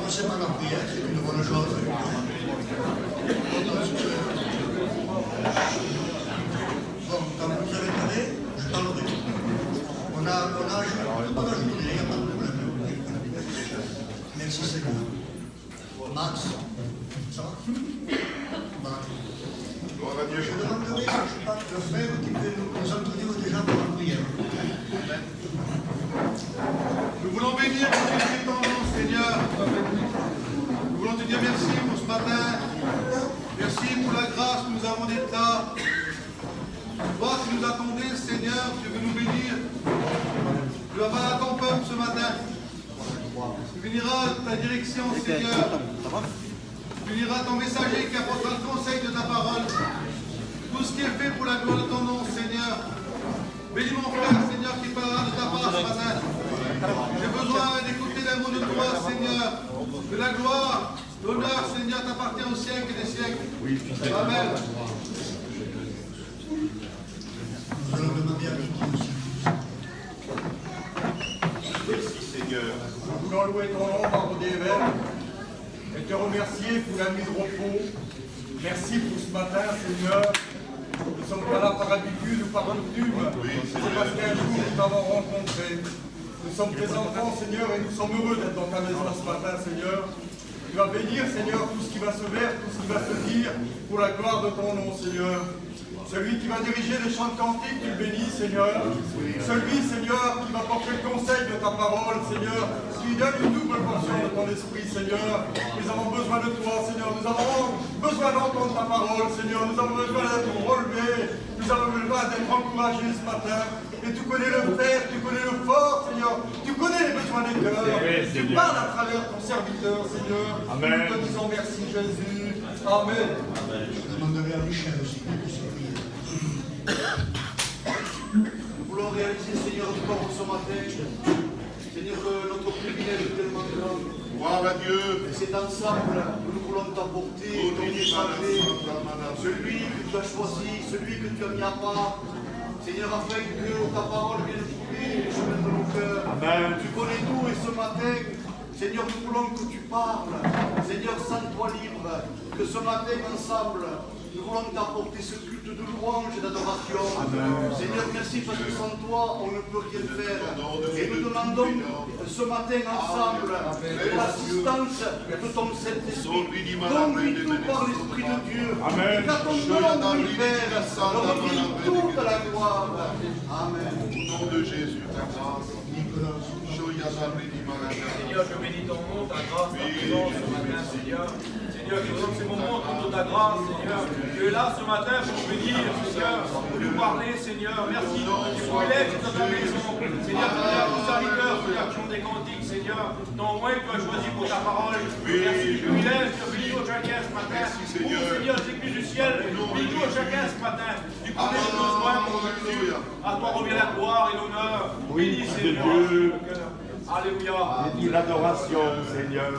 commencer par la prière, c'est une bonne chose. Bon, quand vous avez parlé, je parlerai. On a ajouté, il n'y a pas de problème. Merci Seigneur. Max, ça va? Gloire à Dieu. Je demanderai, je pense, le frère qui peut nous introduire déjà pour la prière. Nous voulons bénir ton nom, Seigneur. Nous voulons te dire merci pour ce matin. Merci pour la grâce que nous avons d'être là. Toi qui nous attendais, Seigneur, tu veux nous bénir. Tu vas parler à ton peuple ce matin. Tu béniras ta direction, Seigneur. Tu béniras ton messager qui apportera le conseil de ta parole. Tout ce qui est fait pour la gloire de ton nom, Seigneur. Bénis mon frère, Seigneur, qui parlera de ta part ce matin. J'ai besoin d'écouter les mots de toi, Seigneur. Que la gloire, l'honneur, Seigneur, t'appartient au siècle des siècles. Amen. Nous allons demander à Mickey aussi. Merci, Seigneur. Nous voulons louer ton nom, Pardon des Verts, et te remercier pour la nuit de repos. Merci pour ce matin, Seigneur. Nous ne sommes pas là par habitude ou par coutume. C'est parce qu'un jour nous t'avons rencontré. Nous sommes tes enfants, Seigneur, et nous sommes heureux d'être dans ta maison ce matin, Seigneur. Tu vas bénir, Seigneur, tout ce qui va se faire, tout ce qui va se dire, pour la gloire de ton nom, Seigneur. Celui qui va diriger les chants de cantiques, tu le bénis, Seigneur. Celui, Seigneur, qui va porter le conseil de ta parole, Seigneur. Tu lui donnes une double portion de ton esprit, Seigneur. Nous avons besoin de toi, Seigneur. Nous avons besoin d'entendre ta parole, Seigneur. Nous avons besoin d'être relevés. Nous avons besoin d'être encouragés ce matin. Et tu connais le faible, tu connais le fort, Seieur. Tu connais les besoins des cœurs. Tu parles à travers ton serviteur, Seieur. Amen. Nous te disons merci, Jésus. Amen. Je demanderai à Michel aussi. Nous voulons réaliser, Seigneur, encore ce matin, Seigneur, que notre privilège est tellement grand. Gloire à Dieu. Et c'est ensemble que nous voulons t'apporter ton messager, celui que tu as choisi, celui que tu as mis à part. Seigneur, afin que ta parole vienne trouver les chemins de nos cœurs. Amen. Tu connais tout et ce matin, Seigneur, nous voulons que tu parles. Seigneur, sens-toi libre. Que ce matin, ensemble, nous voulons t'apporter ce culte de louange et d'adoration. Seigneur, merci parce que sans toi, on ne peut rien faire. Et nous demandons ce matin ensemble l'assistance de ton Saint-Esprit. Donne-lui tout par l'Esprit de Dieu. Amen. Et qu'à ton nom, l'univers, revient toute la gloire. Amen. Au nom de Jésus, ta grâce. Seigneur, je bénis ton nom, ta grâce, ta présence ce matin, Seigneur. Seigneur, que dans ces moments autour de ta grâce, Seigneur, tu es là ce matin pour bénir, Seigneur, pour nous parler, Seigneur. Merci du privilège de ta maison. Seigneur, tu as ton serviteur, Seigneur, qui ont des cantiques, Seigneur, dont moins que tu as choisi pour ta parole. Merci du privilège, tu as béni au chacun ce matin. Seigneur, les églises du ciel, bénis-nous au chacun ce matin. Tu connais les besoins, mon Dieu. À toi revient la gloire et l'honneur. Bénis, Seigneur. Alléluia. Bénis l'adoration, Seigneur.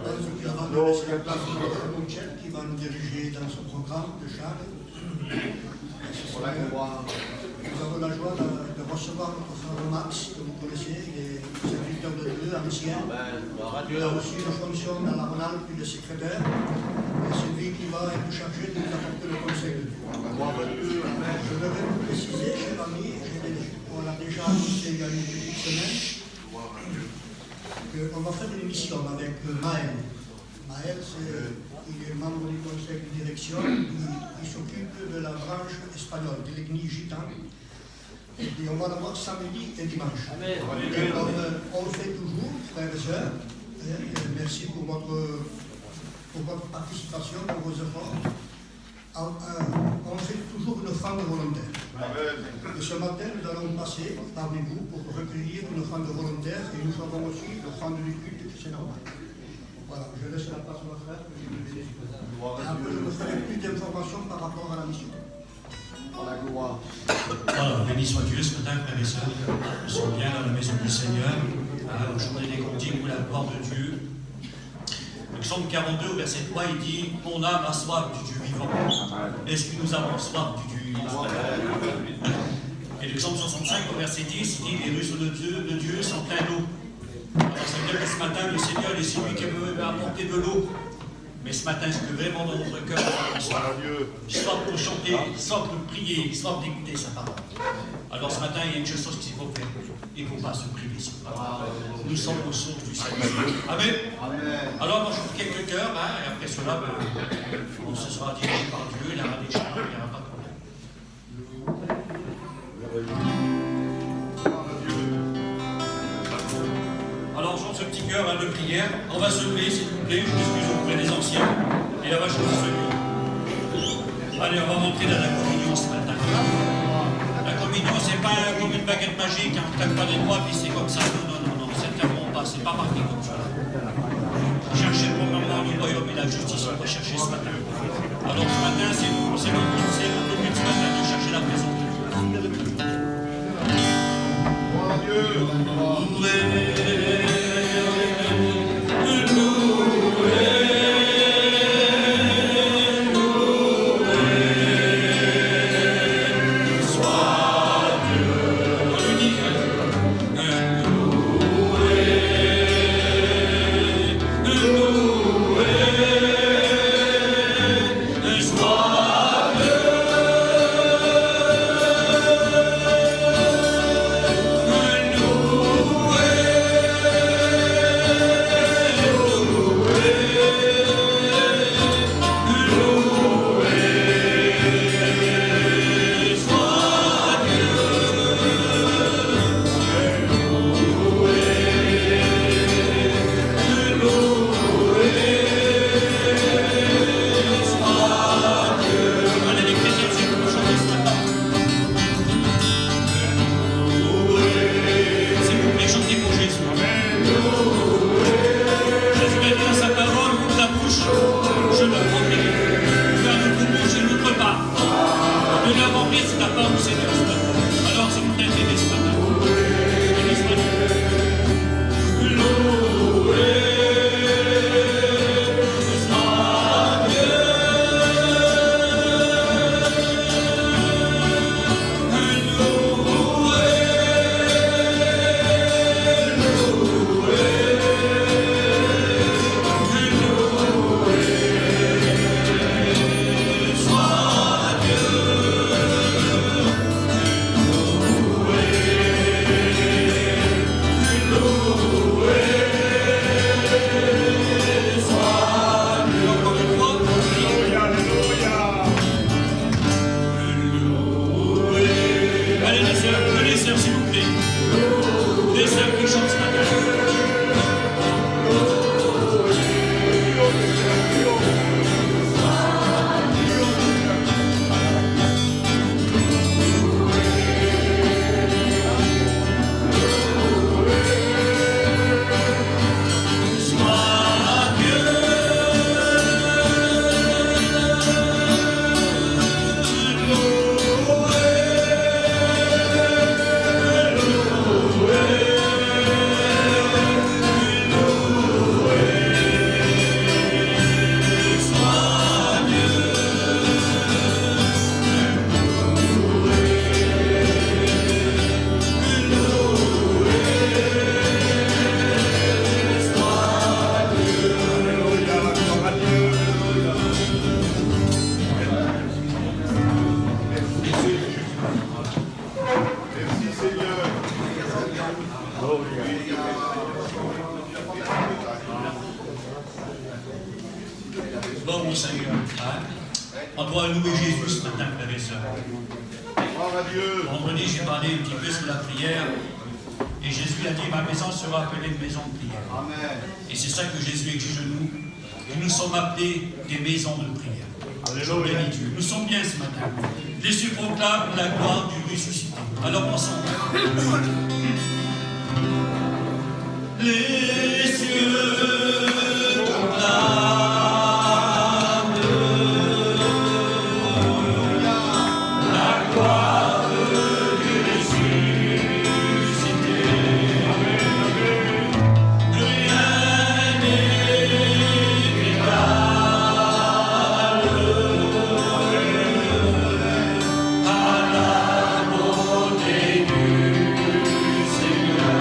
Nous avons laissé la place à Monchel qui va nous diriger dans ce programme de Charles. Nous avons la joie de recevoir notre frère Max, que vous connaissez, il est serviteur de Dieu, ancien. Il a reçu une fonction dans la Rhône-Alpes de secrétaire. Et c'est lui qui va être chargé de nous apporter le conseil de Dieu. Je devrais vous préciser, cher ami, on l'a déjà annoncé il y a une petite semaine, qu'on va faire une mission avec Maël. Maël, il est membre du conseil de direction, il s'occupe de la branche espagnole, de l'ethnie gitane. Et on va l'avoir samedi et dimanche. Et comme on le fait toujours, frères et sœurs, merci pour votre participation, pour vos efforts. On fait toujours une offrande volontaire. Et ce matin, nous allons passer parmi vous pour recueillir une offrande volontaire et nous ferons aussi l'offrande du culte, c'est normal. Voilà, je laisse la place à ma frère. Et après, je vous ferai plus d'informations par rapport à la mission. Voilà, béni soit Dieu ce matin, frères et sœurs. Nous sommes bien dans la maison du Seigneur, à la journée des cantiques pour la gloire de Dieu. Le psaume 42, au verset 3, il dit « Mon âme a soif du Dieu vivant. » Est-ce que nous avons soif du Dieu vivant? Et le psaume 65, au verset 10, il dit « Les ruisseaux de Dieu sont pleins d'eau. » Alors ça veut dire que ce matin, le Seigneur est celui qui apporter de l'eau. Mais ce matin, ce que vraiment dans notre cœur, soit pour chanter, soit pour prier, soit pour écouter sa parole. Alors ce matin, il y a une chose qu'il faut faire. Il ne faut pas se priver. Nous sommes aux sources du Seigneur. Amen. Alors moi, je vous quelques cœurs, hein, et après cela, on se sera dirigé par Dieu, il y aura des chants, il n'y aura pas de problème. Alors, on chante ce petit cœur de prière. On va se lever, s'il vous plaît. Je m'excuse auprès des anciens. Et là, on va chanter celui. Allez, on va rentrer dans la communion ce matin. La communion, c'est pas comme une baguette magique. Hein. On ne tape pas les doigts, puis c'est comme ça. Non. C'est tellement pas. C'est pas marqué comme ça. Cherchez premièrement le royaume et la justice. On va chercher ce matin. Alors, ce matin, c'est notre but ce matin de chercher la présence de Dieu. Bon, Seigneur, hein? On doit louer Jésus ce matin, frères et sœurs. Vendredi, j'ai parlé un petit peu sur la prière. Et Jésus a dit, ma maison sera appelée une maison de prière. Amen. Et c'est ça que Jésus exige de nous. Que nous sommes appelés des maisons de prière. Alléluia. Nous sommes bien ce matin. Les cieux proclament la gloire du ressuscité. Alors ensemble. Les cieux proclament la gloire du ressuscité. Rien n'est égal à la beauté du Seigneur.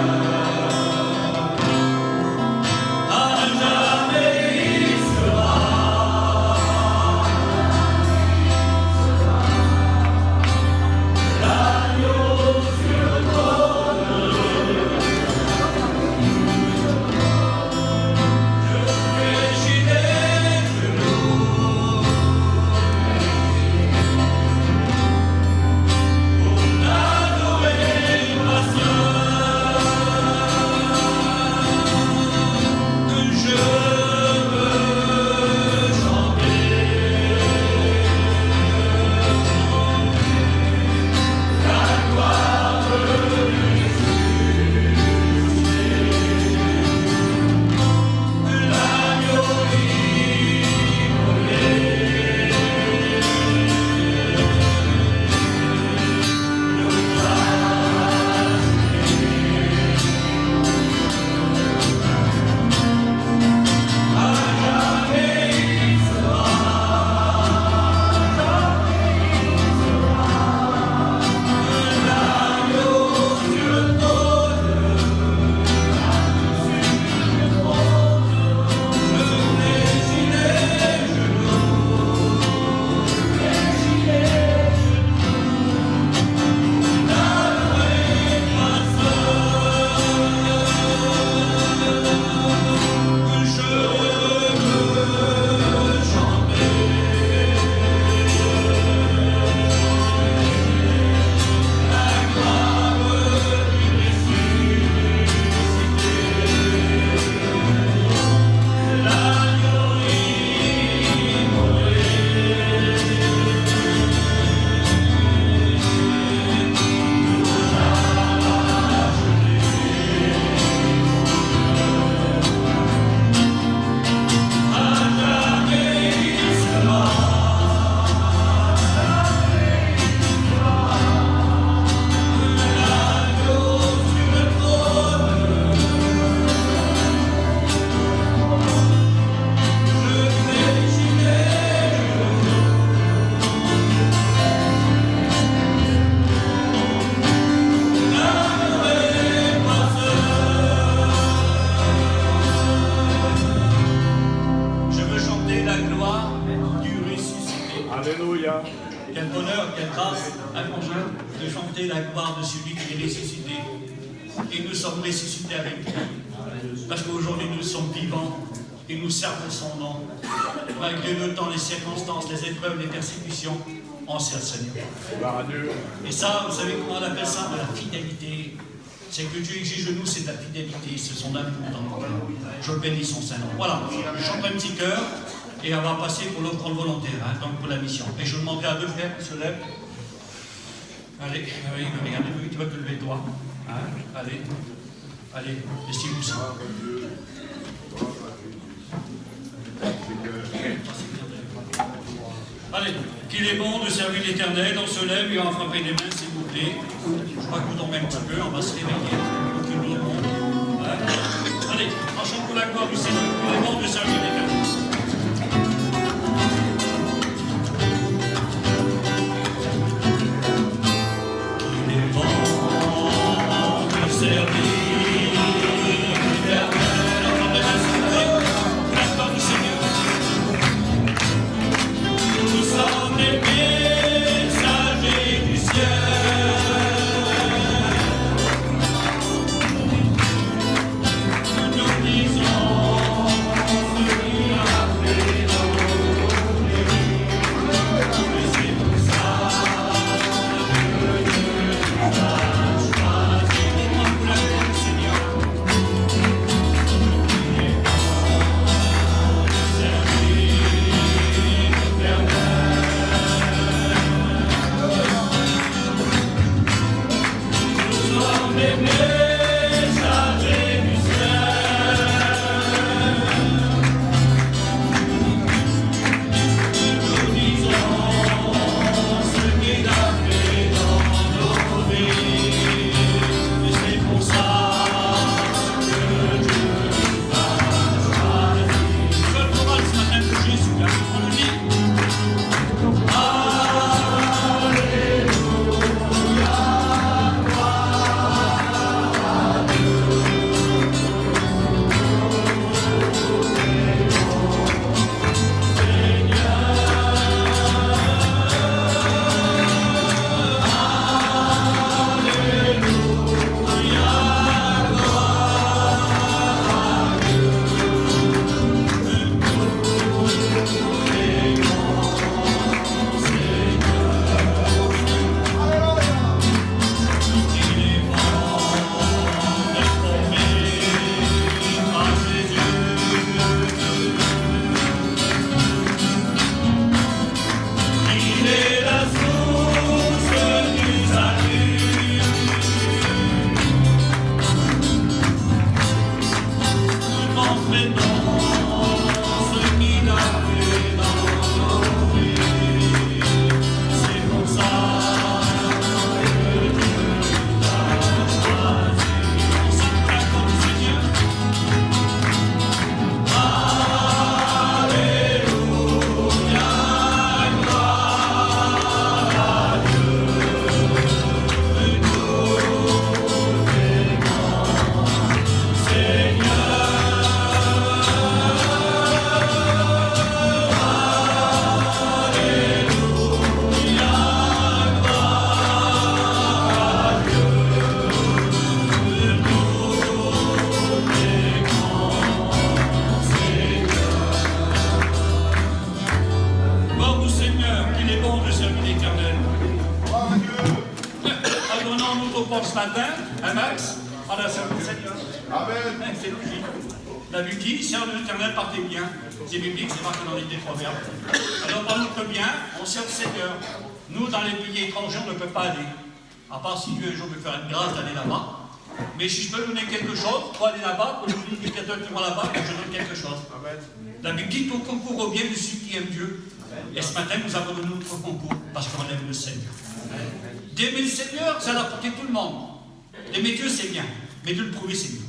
quelle grâce, conjoint, de chanter la gloire de celui qui est ressuscité. Et nous sommes ressuscités avec lui. Parce qu'aujourd'hui nous sommes vivants et nous servons son nom. Malgré le temps, les circonstances, les épreuves, les persécutions, on sert le Seigneur. Et ça, vous savez comment on appelle ça? De la fidélité. C'est que Dieu exige de nous, c'est de la fidélité, c'est son amour dans nos cœurs. Je bénis son Saint-Nom. Voilà, je chante un petit cœur et on va passer pour l'offrande volontaire, donc pour la mission. Et je demanderai à deux frères qui se lèvent. Allez, regardez-vous, tu vas te lever toi. Allez, allez, laissez-vous ça. Allez, qu'il est bon de servir l'Éternel, on se lève et on va frapper des mains, s'il vous plaît. Je crois que vous dormez un petit peu, on va se réveiller. Aucune nous remonte. Allez, on chante pour la gloire du Seigneur. Il est bon de servir l'Éternel. Il est bon de servir l'Éternel. On va les mains, la gloire du Seigneur. Nous sommes les messagers du ciel. Nous disons ce qu'il a fait dans nos vies. Et c'est pour ça que Dieu nous a choisis. Dis-moi pour la gloire du Seigneur. Il est bon de servir l'Éternel. Nous sommes les messagers du ciel. Nous disons ce qu'il a fait dans nos vies. Et c'est pour ça que Dieu nous a choisis. Seul chorale ce matin pour Jésus, on le dit. Il est la source du salut. Comprenons ce qu'il a fait dans nos vies. C'est pour ça que Dieu nous a choisis. C'est pour la gloire du Seigneur. Gloire au Seigneur, qu'il est bon de servir l'Éternel. Adonnons-nous au port ce matin, Max, on a servi le Seigneur. Amen. C'est logique. La Bible dit, servez l'Éternel par tes biens. C'est biblique, c'est marqué dans les Proverbes. Alors par notre bien, on sert le Seigneur. Nous, dans les pays étrangers, on ne peut pas aller. À part si Dieu un jour me faire une grâce d'aller là-bas. Mais si je peux donner quelque chose, pour aller là-bas, pour les éducateurs qui vont là-bas, je donne quelque chose. La Bible dit qu'on concourt au bien de ceux qui aiment Dieu. Et ce matin, nous avons donné notre concours parce qu'on aime le Seigneur. D'aimer le Seigneur, ça l'a porté tout le monde. D'aimer Dieu, c'est bien. Mais de le prouver, c'est mieux.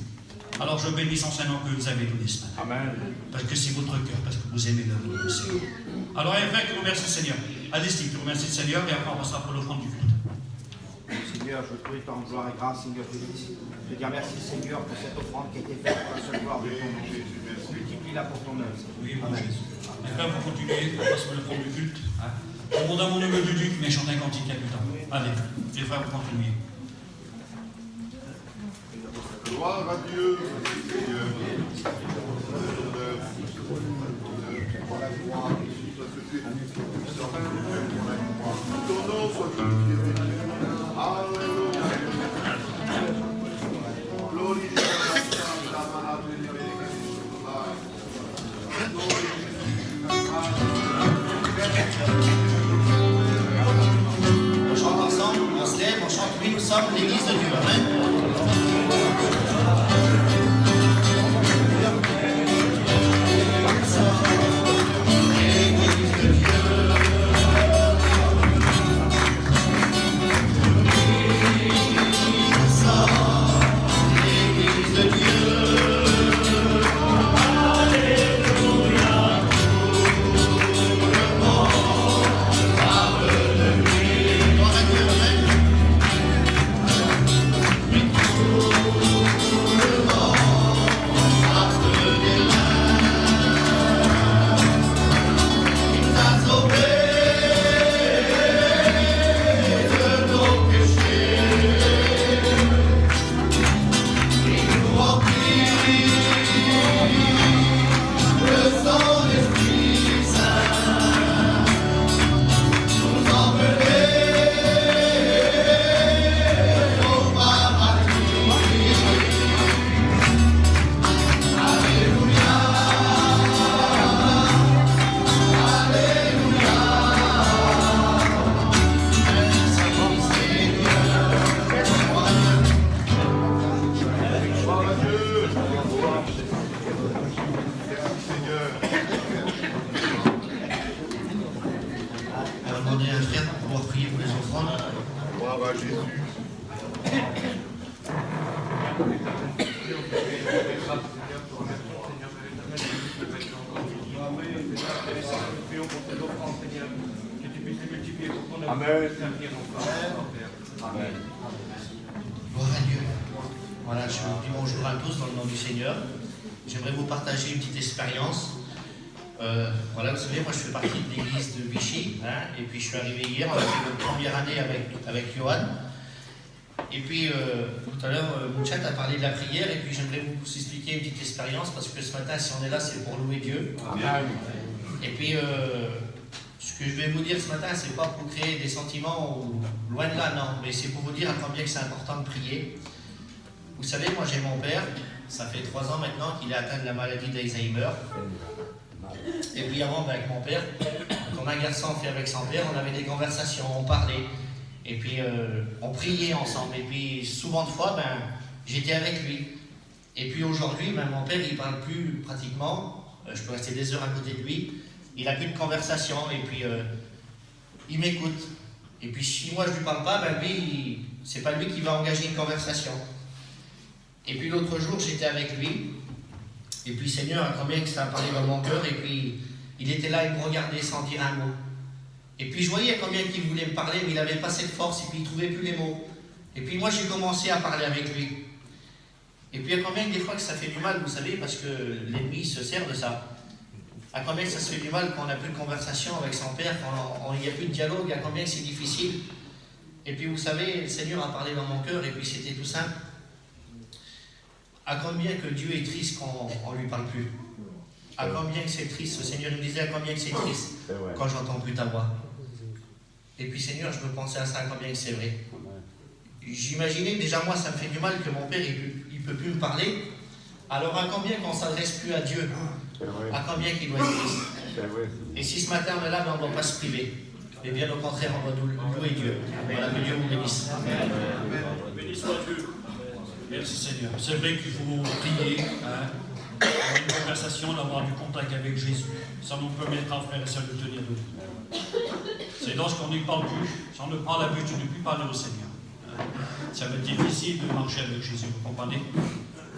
Alors je bénis son Saint-Nom que vous avez donné ce matin. Amen. Parce que c'est votre cœur, parce que vous aimez l'œuvre du Seigneur. Alors, il y a un frère qui remercie le Seigneur. Allez, Steve, tu remercies le Seigneur et après on passera pour l'offrande du culte. Seigneur, je prie en gloire et grâce, Seigneur Jésus. Je te dis merci, Seigneur, pour cette offrande qui a été faite pour la seule gloire de ton nom. Multiplie-la pour ton œuvre. Oui, mon Jésus. Et frère, vous continuez, on passe pour l'offrande du culte. Au nom d'un mon neveu du duc, mais chante un cantique capitan. Allez, les frères, vous continuez. Gloire à Dieu, Seigneur. Ton nom soit glorifié. Alléluia. Glorifié. On chante ensemble, on se lève, on chante, oui, nous sommes l'église de Dieu. Amen. Amen. Amen. Gloire à Dieu. Voilà, je vous dis bonjour à tous dans le nom du Seigneur. J'aimerais vous partager une petite expérience. Voilà, vous savez, moi je fais partie de l'église de Vichy, hein, et puis je suis arrivé hier, on a fait notre première année avec Johan. Et puis tout à l'heure, Mouchat a parlé de la prière, et puis j'aimerais vous expliquer une petite expérience, parce que ce matin, si on est là, c'est pour louer Dieu. Amen. Et puis, ce que je vais vous dire ce matin, c'est pas pour créer des sentiments, ou loin de là, non, mais c'est pour vous dire à combien que c'est important de prier. Vous savez, moi j'ai mon père, ça fait 3 ans maintenant qu'il est atteint de la maladie d'Alzheimer. Et puis avant, avec mon père, quand un garçon fait avec son père, on avait des conversations, on parlait. Et puis on priait ensemble. Et puis souvent de fois, j'étais avec lui. Et puis aujourd'hui, mon père, il ne parle plus pratiquement. Je peux rester des heures à côté de lui. Il n'a plus de conversation. Et puis il m'écoute. Et puis si moi je ne lui parle pas, lui, c'est pas lui qui va engager une conversation. Et puis l'autre jour, j'étais avec lui. Et puis Seigneur, a combien que ça a parlé dans mon cœur. Et puis il était là, il me regardait sans dire un mot. Et puis je voyais combien qu'il voulait me parler, mais il n'avait pas cette force, et puis il ne trouvait plus les mots. Et puis moi j'ai commencé à parler avec lui. Et puis à combien des fois que ça fait du mal, vous savez, parce que l'ennemi se sert de ça. À combien que ça se fait du mal quand on n'a plus de conversation avec son père, quand il n'y a plus de dialogue, à combien que c'est difficile. Et puis vous savez, le Seigneur a parlé dans mon cœur, et puis c'était tout simple. À combien que Dieu est triste quand on ne lui parle plus. À combien que c'est triste, le Seigneur me disait à combien que c'est triste quand j'entends plus ta voix. Et puis Seigneur, je me pensais à ça, à combien que c'est vrai. J'imaginais, déjà moi ça me fait du mal que mon père il peut plus me parler. Alors à combien qu'on ne s'adresse plus à Dieu, à combien qu'il doit être triste. Et si ce matin on est là, on ne doit pas se priver. Mais bien au contraire, on doit louer Dieu. Voilà, que Dieu vous bénisse. Béni soit Dieu. Merci Seigneur. C'est vrai qu'il faut prier, hein, avoir une conversation, d'avoir du contact avec Jésus. Ça nous permettra, frères et sœurs, de tenir debout. C'est lorsqu'on ne parle plus, si on ne prend l'habitude de ne plus parler au Seigneur. Ça va être difficile de marcher avec Jésus, vous comprenez?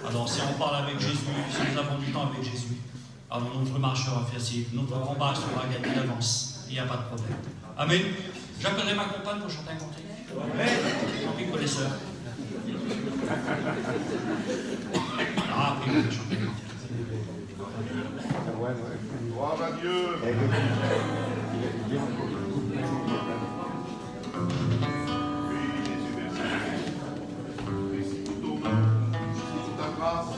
Alors si on parle avec Jésus, si nous avons du temps avec Jésus, alors notre marche sera facile, notre combat sera gagné d'avance. Il n'y a pas de problème. Amen. J'appellerai ma compagne pour chanter un cantique. Amen. Tant pis pour les sœurs. Ah, oui, je vais chanter un cantique. Gloire à Dieu. grâce.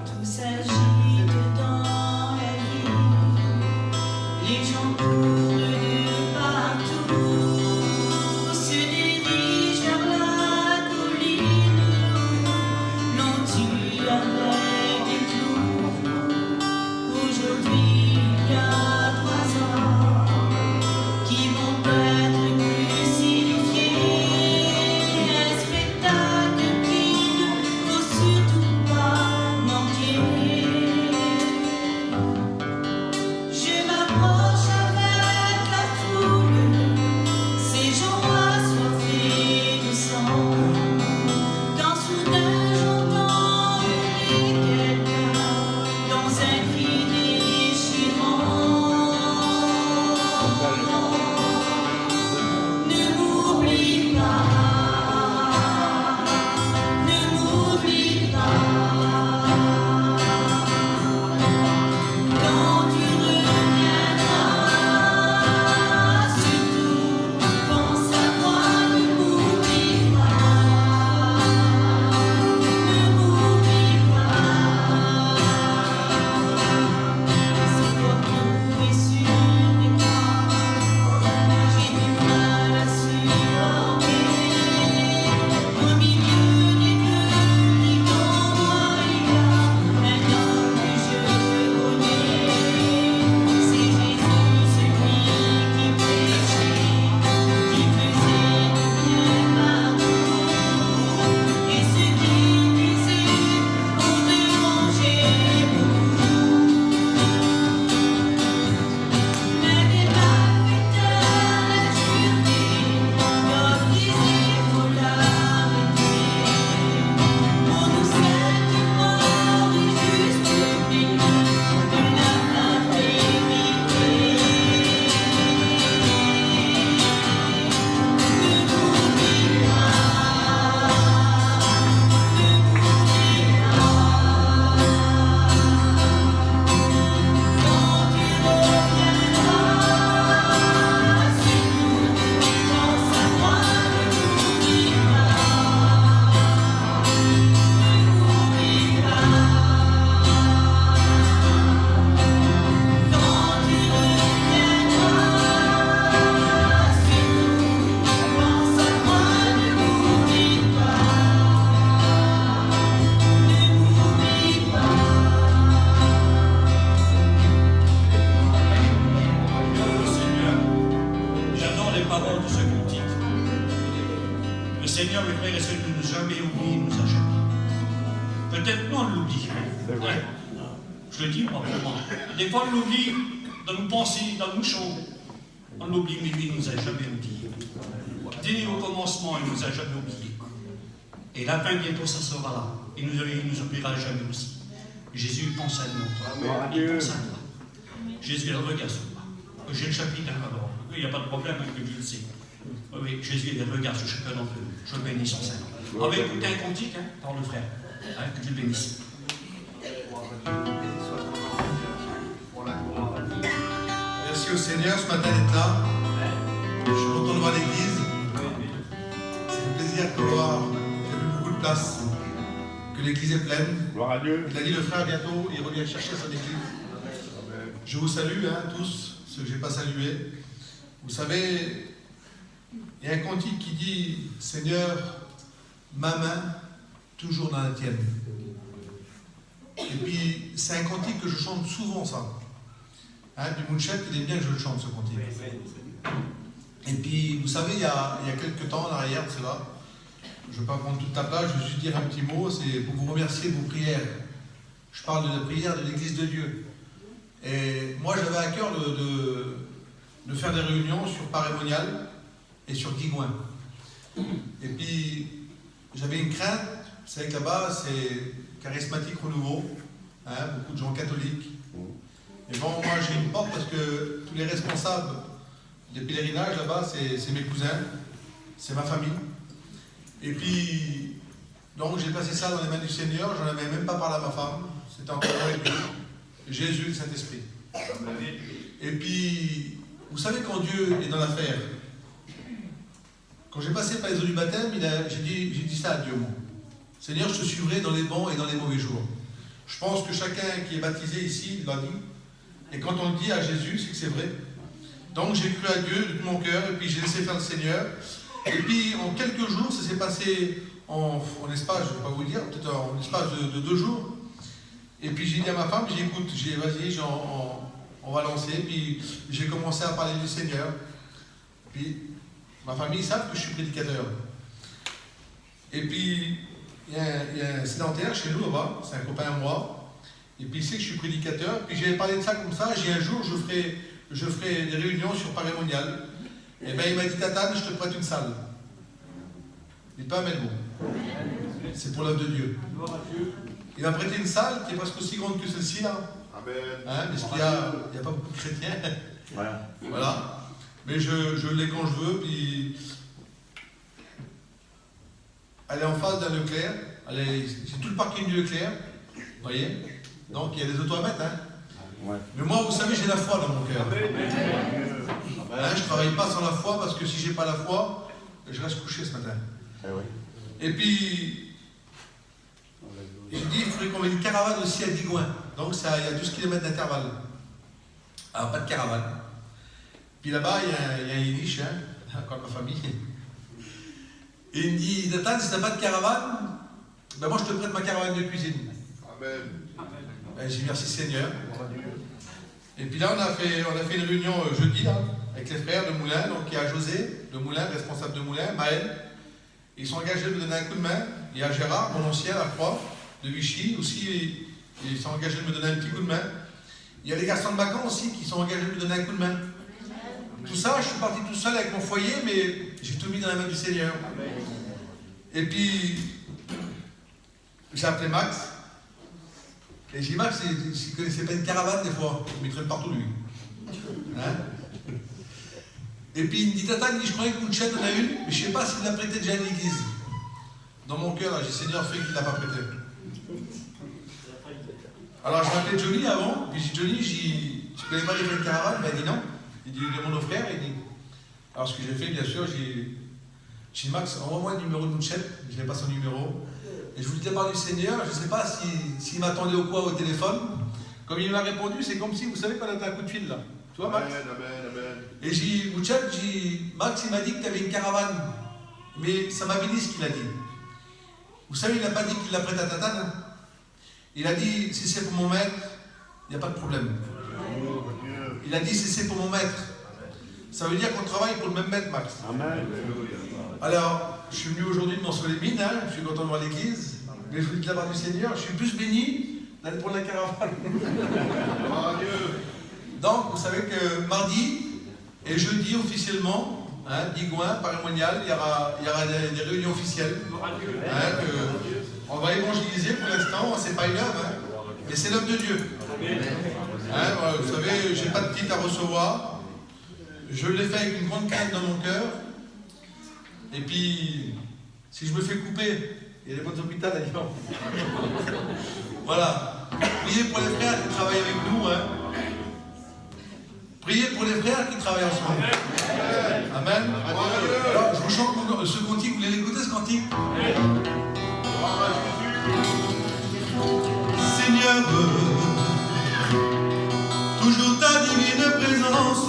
Tout s'agite dans la vie, les gens courent de partout, se dirigent vers la colline, l'on tue avec des clous. Aujourd'hui, il y a 3 ans qui vont être crucifiés, un spectacle qui ne faut surtout pas manquer. Je m'approche avec la foule, ces gens assoiffés de sang, quand soudain j'entends hurler quelqu'un dans un cri déchirant. Ne m'oublie pas, ne m'oublie pas. Quand tu reviendras, surtout pense à moi, ne m'oublie pas, ne m'oublie pas. C'est pour trouver sur les pas, j'ai du mal à supporter. Au milieu des deux moi il y a un homme que je connais. C'est Jésus, celui qui prêchait, qui faisait du bien partout, et ce qu'il disait, on dérangeait beaucoup. Mais des malfaiteurs l'injuriaient, comme disait, faut l'arrêter. Pour nous cette mort est juste une de la fraternité. Ne m'oublie pas, ne m'oublie pas. Quand tu reviendras, surtout pense à moi, ne m'oublie pas, ne m'oublie pas. Quand tu reviendras, surtout pense à moi, ne m'oublie pas, ne m'oublie pas. Oh Seigneur, j'adore les paroles de ce cantique. Le Seigneur, mes frères et sœurs, ne nous a jamais oublié, nous a jamais. Peut-être nous on l'oublie. Hein? Je le dis moi pour moi. Des fois on l'oublie dans nos pensées, dans nos chants. On l'oublie, mais lui il nous a jamais oublié. Dès au commencement, il nous a jamais oublié. Et la fin bientôt, ça sera là. Il nous oubliera jamais aussi. Jésus pense à nous. Il pense à toi. Jésus il regarde sur moi. J'ai le chapitre alors. Il n'y a pas de problème avec le Dieu le sait. Oui, Jésus il regarde sur chacun d'entre nous. Je le bénis son Saint. On va écouter un cantique par le frère. Que Dieu le bénisse. Merci au Seigneur ce matin d'être là. Je suis content de voir l'église. C'est un plaisir de voir qu'il y a plus beaucoup de place, que l'église est pleine. Gloire à Dieu. Il a dit le frère bientôt, il revient chercher son église. Je vous salue, tous, ceux que je n'ai pas salués. Vous savez, il y a un cantique qui dit Seigneur, ma main toujours dans la tienne. Et puis, c'est un cantique que je chante souvent, ça. Puis Mouchette, il est bien que je le chante, ce cantique. Et puis, vous savez, il y a quelques temps en arrière de cela, je ne vais pas prendre toute ta place, je vais juste dire un petit mot, c'est pour vous remercier de vos prières. Je parle de la prière de l'Église de Dieu. Et moi, j'avais à cœur de faire des réunions sur Parémonial et sur Guigouin. Et puis, j'avais une crainte, c'est que là-bas, c'est charismatique renouveau, beaucoup de gens catholiques. Et bon, moi, j'ai une porte parce que tous les responsables des pèlerinages là-bas, c'est mes cousins, c'est ma famille. Et puis, Donc j'ai passé ça dans les mains du Seigneur, j'en avais même pas parlé à ma femme, c'était encore avec Dieu, Jésus, le Saint-Esprit. Et puis, vous savez quand Dieu est dans l'affaire, quand j'ai passé par les eaux du baptême, j'ai dit ça à Dieu, moi. Seigneur, je te suivrai dans les bons et dans les mauvais jours. Je pense que chacun qui est baptisé ici l'a dit. Et quand on le dit à Jésus, c'est que c'est vrai. Donc j'ai cru à Dieu de tout mon cœur, et puis j'ai laissé faire le Seigneur. Et puis en quelques jours, ça s'est passé en espace, je ne vais pas vous dire, peut-être en espace de 2 jours. Et puis j'ai dit à ma femme, j'ai dit, écoute, vas-y, on va lancer. Puis j'ai commencé à parler du Seigneur. Puis ma famille savent que je suis prédicateur. Et puis il y a un sédentaire chez nous là-bas, c'est un copain à moi. Et puis il sait que je suis prédicateur. Puis j'avais parlé de ça comme ça, j'ai dit un jour je ferai des réunions sur Paris Mondial. Et bien il m'a dit, Tatane, je te prête une salle. Il n'est pas un mot. C'est pour l'œuvre de Dieu. Il m'a prêté une salle qui est presque aussi grande que celle-ci là. Amen. Hein, parce qu'il n'y a pas beaucoup de chrétiens. Voilà. Mais je l'ai quand je veux. Puis elle est en face d'un Leclerc. C'est tout le parking du Leclerc. Vous voyez? Donc il y a des autos à mettre. Hein. Ouais. Mais moi, vous savez, j'ai la foi dans mon cœur. Hein, je ne travaille pas sans la foi parce que si je n'ai pas la foi, je reste couché ce matin. Et puis, il dit il faudrait qu'on mette une caravane aussi à Digoin. Donc il y a 12 km d'intervalle. Alors pas de caravane. Puis là-bas, il y a un Yiddish, hein, comme ma famille. Et il me dit, Nathan, si tu n'as pas de caravane, ben moi je te prête ma caravane de cuisine. Amen. Ben, j'ai dit merci Seigneur. Et puis là, on a fait une réunion jeudi là, avec les frères de Moulin. Donc il y a José de Moulin, responsable de Moulin, Maël. Ils sont engagés de me donner un coup de main. Il y a Gérard, mon ancien à la Croix, de Vichy, aussi, ils sont engagés de me donner un petit coup de main. Il y a les garçons de Bacan aussi qui sont engagés de me donner un coup de main. Tout ça, je suis parti tout seul avec mon foyer, mais j'ai tout mis dans la main du Seigneur. Et puis, j'ai appelé Max. Et j'ai dit, Max, il ne connaissait pas une caravane des fois. Il me traîne partout, lui. Hein? Et puis il me dit, Tata, je croyais que Kouchen en a une, mais je ne sais pas s'il l'a prêté déjà à l'église. Dans mon cœur, j'ai Seigneur fait qu'il ne l'a pas prêté. Alors je m'appelais Johnny avant, puis j'ai dit, Johnny, tu ne connais pas les frais de caravane? Il m'a dit non. Il dit, demande au frère, il dit. Alors ce que j'ai fait, bien sûr, j'ai dit, Max, envoie-moi le numéro de Kouchen, je n'avais pas son numéro. Et je vous dis d'abord du Seigneur, je ne sais pas s'il m'attendait ou quoi au téléphone. Comme il m'a répondu, c'est comme si, vous savez, qu'on a un coup de fil là. Tu vois, Max? Amen. Et j'ai dit, Max, il m'a dit que tu avais une caravane. Mais ça m'a béni ce qu'il a dit. Vous savez, il n'a pas dit qu'il l'a prête à Tatane. Il a dit, si c'est pour mon maître, il n'y a pas de problème. Il a dit, si c'est pour mon maître. Ça veut dire qu'on travaille pour le même maître, Max. Amen. Alors, je suis venu aujourd'hui de Monceau-les-Mines, hein, je suis content de voir l'église. Mais je vous dis de la part du Seigneur, je suis plus béni d'aller pour la caravane. Donc, vous savez que mardi et jeudi, officiellement, hein, Digoin, Paris-Monial, il y aura des réunions officielles. Hein, on va évangéliser pour l'instant, c'est pas une œuvre, hein, mais c'est l'œuvre de Dieu. Hein, voilà, vous savez, j'ai pas de titre à recevoir. Je l'ai fait avec une grande crainte dans mon cœur. Et puis, si je me fais couper, il y a des bonnes hôpitaux d'ailleurs. Voilà. Priez pour les frères qui travaillent avec nous. Hein. Priez pour les frères qui travaillent ensemble. Amen. Alors, je vous chante ce cantique. Vous voulez l'écouter, ce cantique? Seigneur, toujours ta divine présence.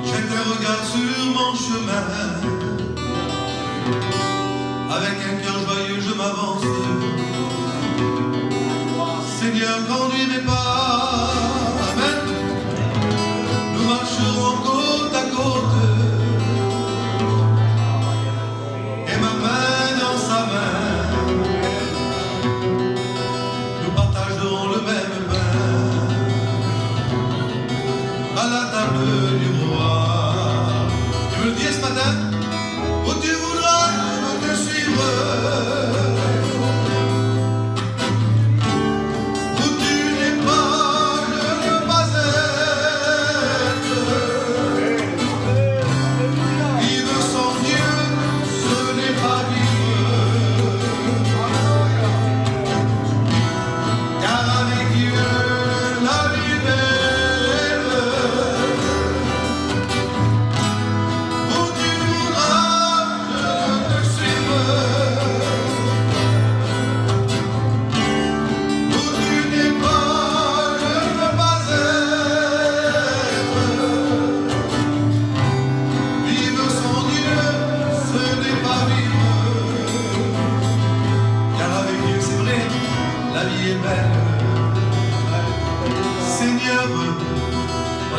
Jette un regard sur mon chemin. Avec un cœur joyeux, je m'avance. Seigneur, conduis mes pas. Amen. Nous marcherons côte à côte. Et ma main dans sa main. Nous partagerons le même pain. À la table du roi. Tu me le dis ce matin? Où tu voudras te suivre. Où tu n'es pas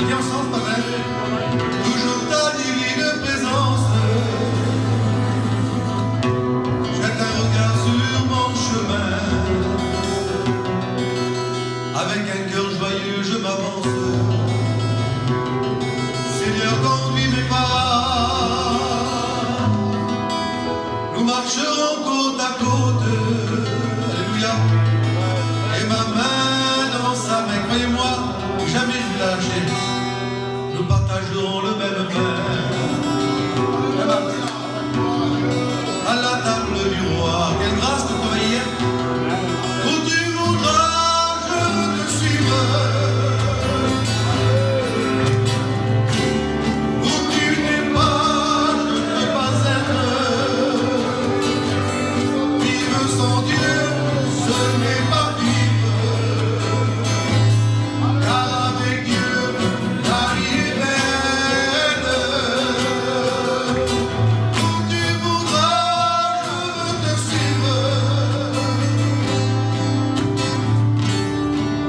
On dit ensemble, pas vrai? Toujours ta divine présence. Jette un regard sur mon chemin. Avec un cœur joyeux, je m'avance. Seigneur, conduis mes pas. Nous marcherons côte à côte. Alléluia. Et ma main dans sa main, croyez-moi, jamais je vais lâcher. Nous partagerons le même pain. À la table du roi, quelle grâce de travailler. Où tu voudras, je te suivre. Où tu n'es pas, je ne peux pas être. Vivre sans Dieu, ce n'est pas vivre. Car avec Dieu, la vie est belle. Où tu voudras, je veux te suivre.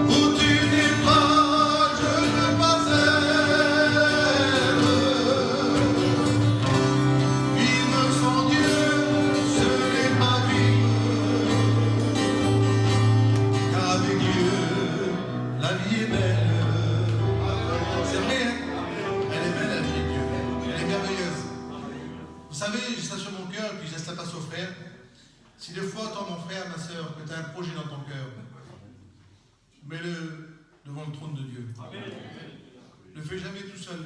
Où tu n'es pas, je ne peux pas être. Vivre sans Dieu, ce n'est pas vivre. Car avec Dieu, la vie est belle. C'est vrai, hein? Elle est belle, la vie de Dieu. Elle est merveilleuse. Vous savez, j'ai ça sur mon cœur, puis je laisse la place au frère. Si des fois, toi, mon frère, ma soeur, que tu as un projet dans ton cœur, mets-le devant le trône de Dieu. Ne le fais jamais tout seul.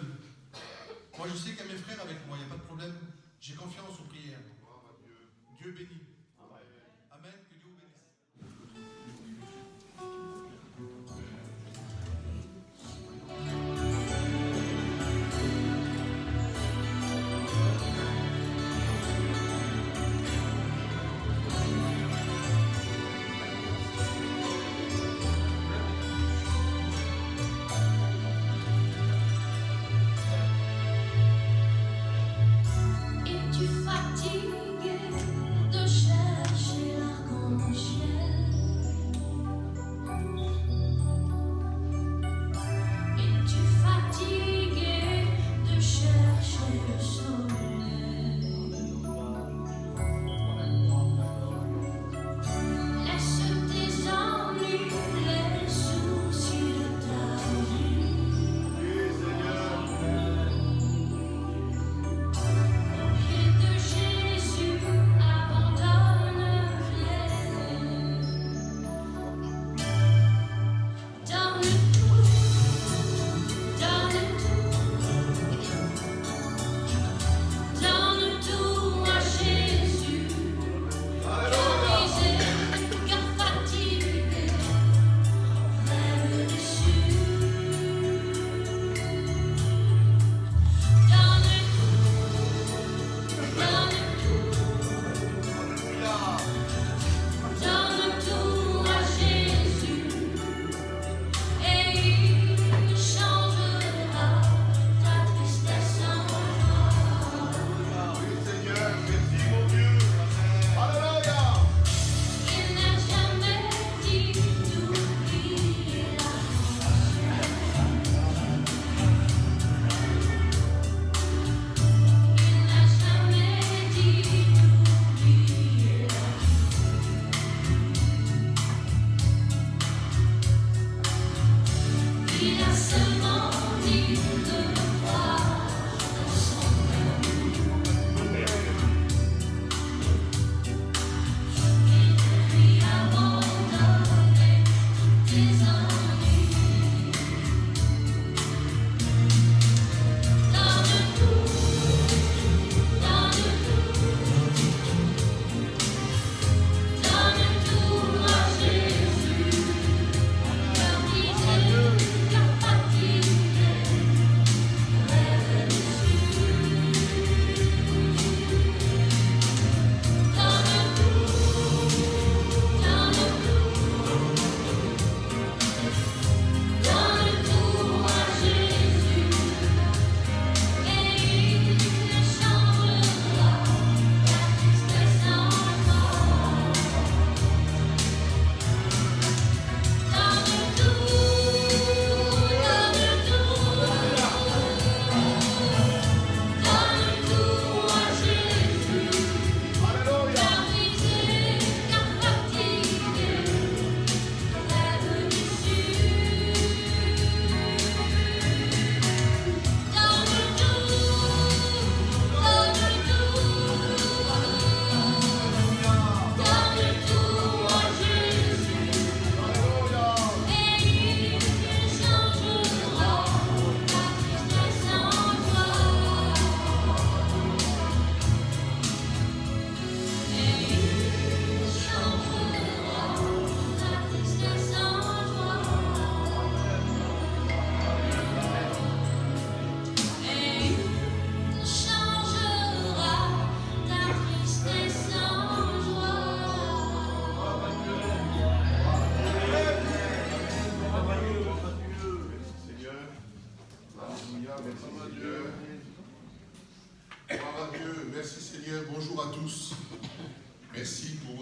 Moi, je sais qu'il y a mes frères avec moi, il n'y a pas de problème. J'ai confiance aux prières. Dieu bénit. Amen. Que Dieu vous bénisse. Es-tu fatigué de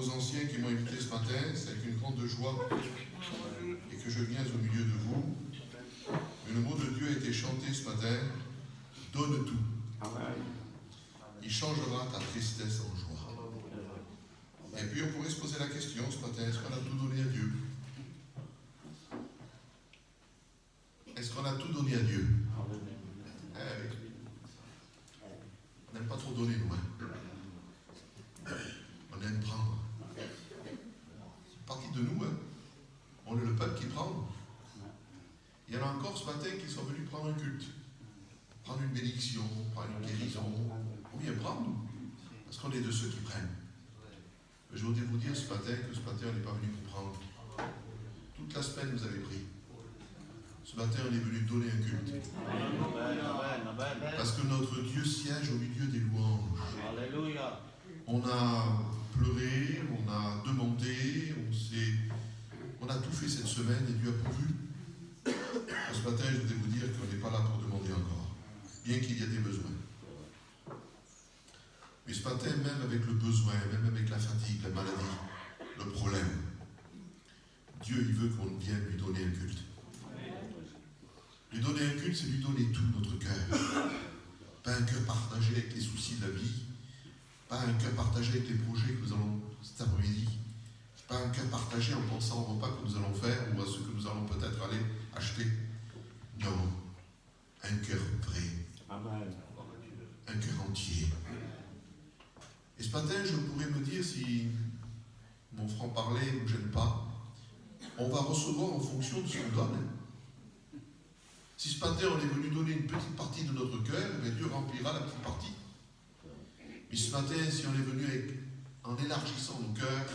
aux anciens qui m'ont invité ce matin. C'est avec une grande joie et que je viens au milieu de vous. Mais le mot de Dieu a été chanté ce matin. Donne tout. Il changera ta tristesse en joie. Et puis on pourrait se poser la question ce matin, est-ce qu'on a tout donné à Dieu? Est-ce qu'on a tout donné à Dieu? On n'aime pas trop donner, nous. On aime prendre. C'est partie de nous. On est le peuple qui prend. Il y en a encore ce matin qui sont venus prendre un culte, prendre une bénédiction, prendre une guérison. On vient prendre, parce qu'on est de ceux qui prennent. Mais je voudrais vous dire ce matin que ce matin, on n'est pas venu pour prendre. Toute la semaine, vous avez pris. Ce matin, on est venu donner un culte. Parce que notre Dieu siège au milieu des louanges. Alléluia. On a pleuré, on a demandé, on a tout fait cette semaine et Dieu a pourvu. Ce matin, je voudrais vous dire qu'on n'est pas là pour demander encore, bien qu'il y ait des besoins. Mais ce matin, même avec le besoin, même avec la fatigue, la maladie, le problème, Dieu, il veut qu'on vienne lui donner un culte. Lui donner un culte, c'est lui donner tout notre cœur. Pas un cœur partagé avec les soucis de la vie, pas un cœur partagé avec les projets que nous allons cet après-midi, pas un cœur partagé en pensant au repas que nous allons faire ou à ce que nous allons peut-être aller acheter. Non, un cœur vrai. Amen. Un cœur entier. Et ce matin, je pourrais me dire, si mon franc-parler ne me gêne pas, on va recevoir en fonction de ce qu'on donne. Si ce matin, on est venu donner une petite partie de notre cœur, Dieu remplira la petite partie. Mais ce matin, si on est venu en élargissant nos cœurs,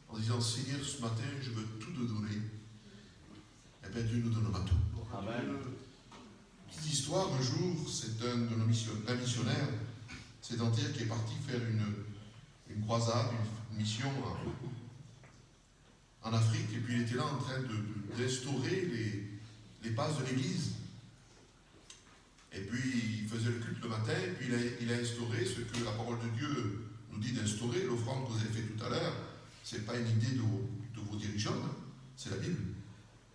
en disant, Seigneur, ce matin, je veux tout te donner, eh bien, Dieu nous donnera tout. Amen. Petite histoire, un jour, c'est un missionnaire sédentaire qui est parti faire une croisade, une mission en Afrique, et puis il était là en train d'instaurer les bases de l'église. Et puis il faisait le culte le matin, et puis il a instauré ce que la parole de Dieu nous dit d'instaurer. L'offrande que vous avez fait tout à l'heure, ce n'est pas une idée de vos dirigeants, c'est la Bible.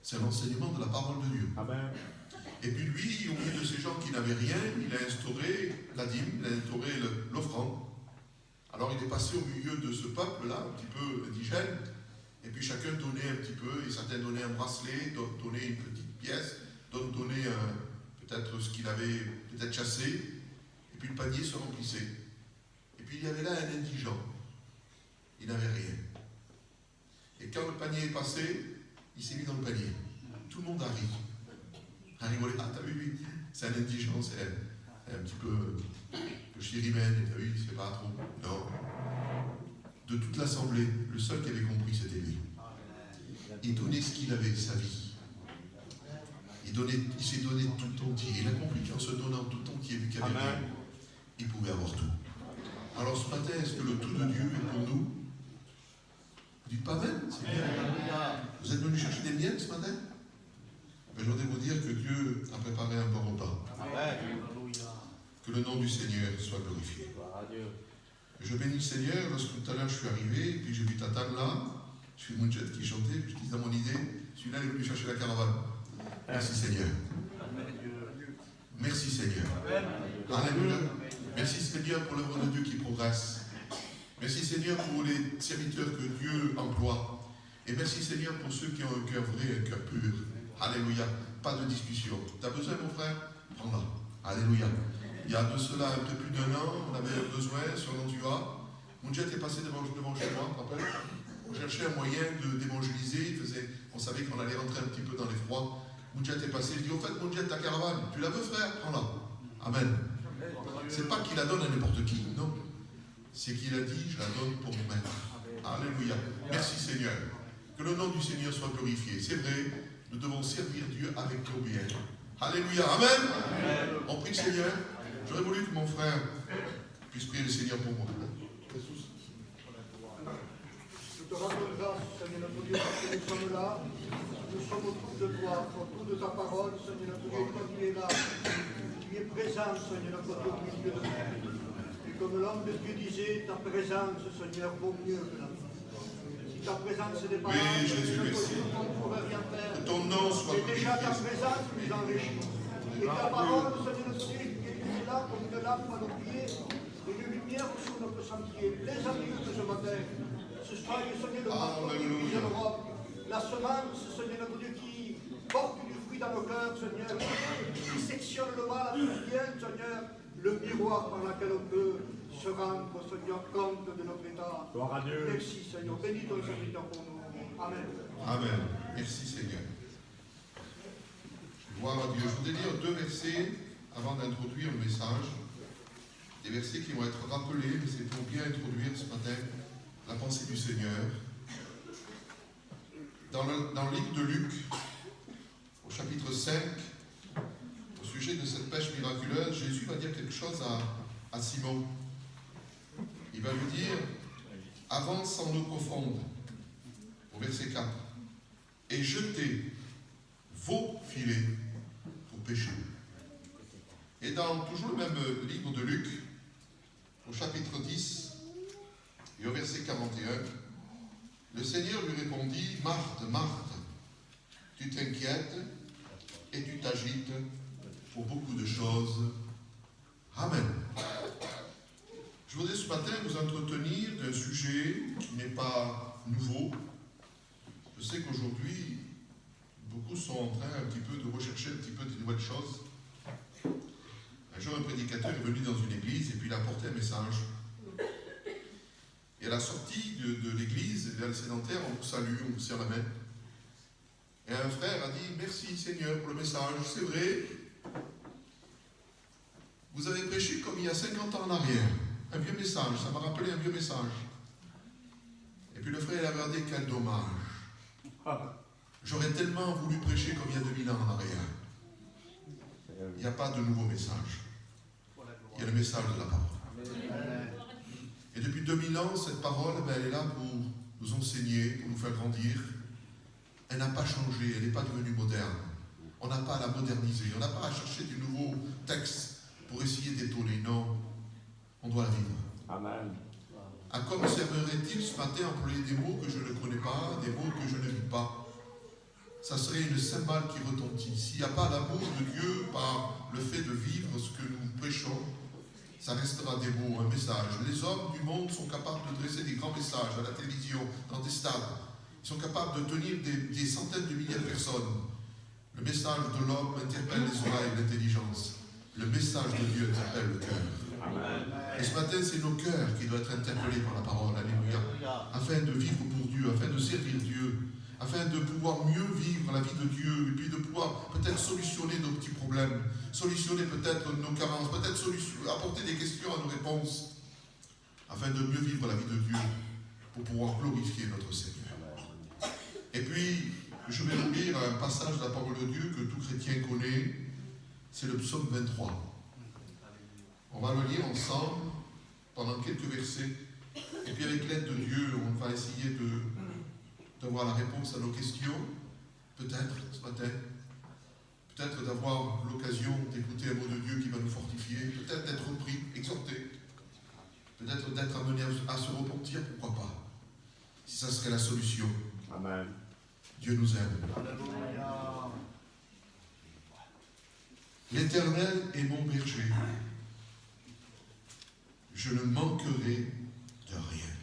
C'est l'enseignement de la parole de Dieu. Amen. Et puis lui, au milieu de ces gens qui n'avaient rien, il a instauré la dîme, il a instauré l'offrande. Alors il est passé au milieu de ce peuple-là, un petit peu indigène, et puis chacun donnait un petit peu, et certains donnaient un bracelet, d'autres donnaient une petite pièce, d'autres donnaient peut-être ce qu'il avait peut-être chassé, et puis le panier se remplissait. Et puis il y avait là un indigent, il n'avait rien. Et quand le panier est passé, il s'est mis dans le panier. Tout le monde a ri. A rigolé. Ah, t'as vu, lui, c'est un indigent, c'est un petit peu chirimène, t'as vu, il ne sait pas trop. Non. De toute l'assemblée, le seul qui avait compris, c'était lui. Il donnait ce qu'il avait, sa vie. Il s'est donné tout entier. Il a compris qu'en se donnant tout entier, vu qu'il avait rien, il pouvait avoir tout. Alors ce matin, est-ce que le tout de Dieu est pour nous? Vous dites pas Amen, c'est bien. Vous êtes venus chercher des miettes ce matin? Mais je voudrais vous dire que Dieu a préparé un bon repas. Que le nom du Seigneur soit glorifié. Je bénis le Seigneur, lorsque tout à l'heure je suis arrivé, et puis j'ai vu Tatane là, je suis Mounjet qui chantait, puis je dis dans mon idée, celui-là il est venu chercher la caravane. Merci Seigneur. Merci Seigneur. Alléluia. Merci Seigneur pour l'œuvre de Dieu qui progresse. Merci Seigneur pour les serviteurs que Dieu emploie. Et merci Seigneur pour ceux qui ont un cœur vrai, un cœur pur. Alléluia. Pas de discussion. Tu as besoin, mon frère? Prends-la. Alléluia. Il y a de cela un peu plus d'1 an, on avait besoin sur l'Antua. Mon jet est passé devant chez moi, tu te rappelles? On cherchait un moyen d'évangéliser. On savait qu'on allait rentrer un petit peu dans les froids. Mon jet est passé. Je dis, au fait, mon jet, ta caravane, tu la veux, frère? Prends-la. Amen. C'est pas qu'il la donne à n'importe qui, non. C'est qu'il a dit, je la donne pour mon maître. Alléluia. Merci Seigneur. Que le nom du Seigneur soit glorifié. C'est vrai, nous devons servir Dieu avec nos biens. Alléluia. Amen. On prie le Seigneur. J'aurais voulu que mon frère puisse prier le Seigneur pour moi. Je te rends grâce, Seigneur notre Dieu, parce que nous sommes là. Nous sommes autour de toi, autour de ta parole, Seigneur notre Dieu, quand tu es là. Tu es présent, Seigneur notre Dieu, au milieu de nous. Et comme l'homme de Dieu disait, ta présence, Seigneur, vaut mieux que la vie. ta présence n'est pas là. Oui, Jésus, merci. Que ton nom soit Et déjà ta glorifié. présence nous enrichit. Et ta parole, Seigneur notre Dieu, qui est là comme une lampe à nos pieds, et une lumière sur notre sentier. Les amis de ce matin, ce soir, Seigneur, le marteau qui brise le roc, la semence, Seigneur notre Dieu, qui porte du fruit dans nos cœurs, Seigneur, qui sectionne le mal à tout bien, Seigneur, le miroir par lequel on peut se rendre, Seigneur, compte de notre état. Gloire à Dieu. Merci, Seigneur. Bénis ton serviteur pour nous. Amen. Amen. Merci Seigneur. Gloire à Dieu. Je voudrais lire 2 versets avant d'introduire le message. Des versets qui vont être rappelés, mais c'est pour bien introduire ce matin la pensée du Seigneur. Dans le livre de Luc, au chapitre 5, au sujet de cette pêche miraculeuse, Jésus va dire quelque chose à Simon. Il va lui dire, avance en eau profonde, au verset 4, et jetez vos filets pour pêcher. Et dans toujours le même livre de Luc, au chapitre 10, et au verset 41, le Seigneur lui répondit, Marthe, Marthe, tu t'inquiètes et tu t'agites pour beaucoup de choses. Amen. Je voudrais ce matin vous entretenir d'un sujet qui n'est pas nouveau. Je sais qu'aujourd'hui, beaucoup sont en train un petit peu de rechercher un petit peu des nouvelles choses. Un jour, un prédicateur est venu dans une église et puis il a apporté un message. Et à la sortie de l'église, les sédentaires, on salue, on vous serre la main. Et un frère a dit, merci Seigneur pour le message. C'est vrai, vous avez prêché comme il y a 50 ans en arrière. Un vieux message, ça m'a rappelé un vieux message. Et puis le frère a regardé, quel dommage. J'aurais tellement voulu prêcher comme il y a 2000 ans en arrière. Il n'y a pas de nouveau message. Il y a le message de la parole. Et depuis 2000 ans, cette parole, elle est là pour nous enseigner, pour nous faire grandir. Elle n'a pas changé, elle n'est pas devenue moderne. On n'a pas à la moderniser, on n'a pas à chercher du nouveau texte pour essayer d'étonner. Non, on doit la vivre. Amen. À quoi me servirait-il ce matin employer des mots que je ne connais pas, des mots que je ne vis pas? Ça serait une cymbale qui retentit. S'il n'y a pas l'amour de Dieu par le fait de vivre ce que nous prêchons, ça restera des mots, un message. Les hommes du monde sont capables de dresser des grands messages à la télévision, dans des stades. Ils sont capables de tenir des centaines de milliers de personnes. Le message de l'homme interpelle les oreilles, l'intelligence. Le message de Dieu interpelle le cœur. Amen. Et ce matin, c'est nos cœurs qui doivent être interpellés par la parole. Alléluia. Afin de vivre pour Dieu, afin de servir Dieu, afin de pouvoir mieux vivre la vie de Dieu, et puis de pouvoir peut-être solutionner nos petits problèmes, solutionner peut-être nos carences, peut-être apporter des questions à nos réponses, afin de mieux vivre la vie de Dieu, pour pouvoir glorifier notre Seigneur. Et puis, je vais vous lire un passage de la parole de Dieu que tout chrétien connaît, c'est le psaume 23. On va le lire ensemble pendant quelques versets, et puis avec l'aide de Dieu, on va essayer d'avoir la réponse à nos questions, peut-être ce matin, peut-être d'avoir l'occasion d'écouter un mot de Dieu qui va nous fortifier, peut-être d'être repris, exhorté, peut-être d'être amené à se repentir, pourquoi pas, si ça serait la solution. Amen. Dieu nous aime. L'Éternel est mon berger. Je ne manquerai de rien.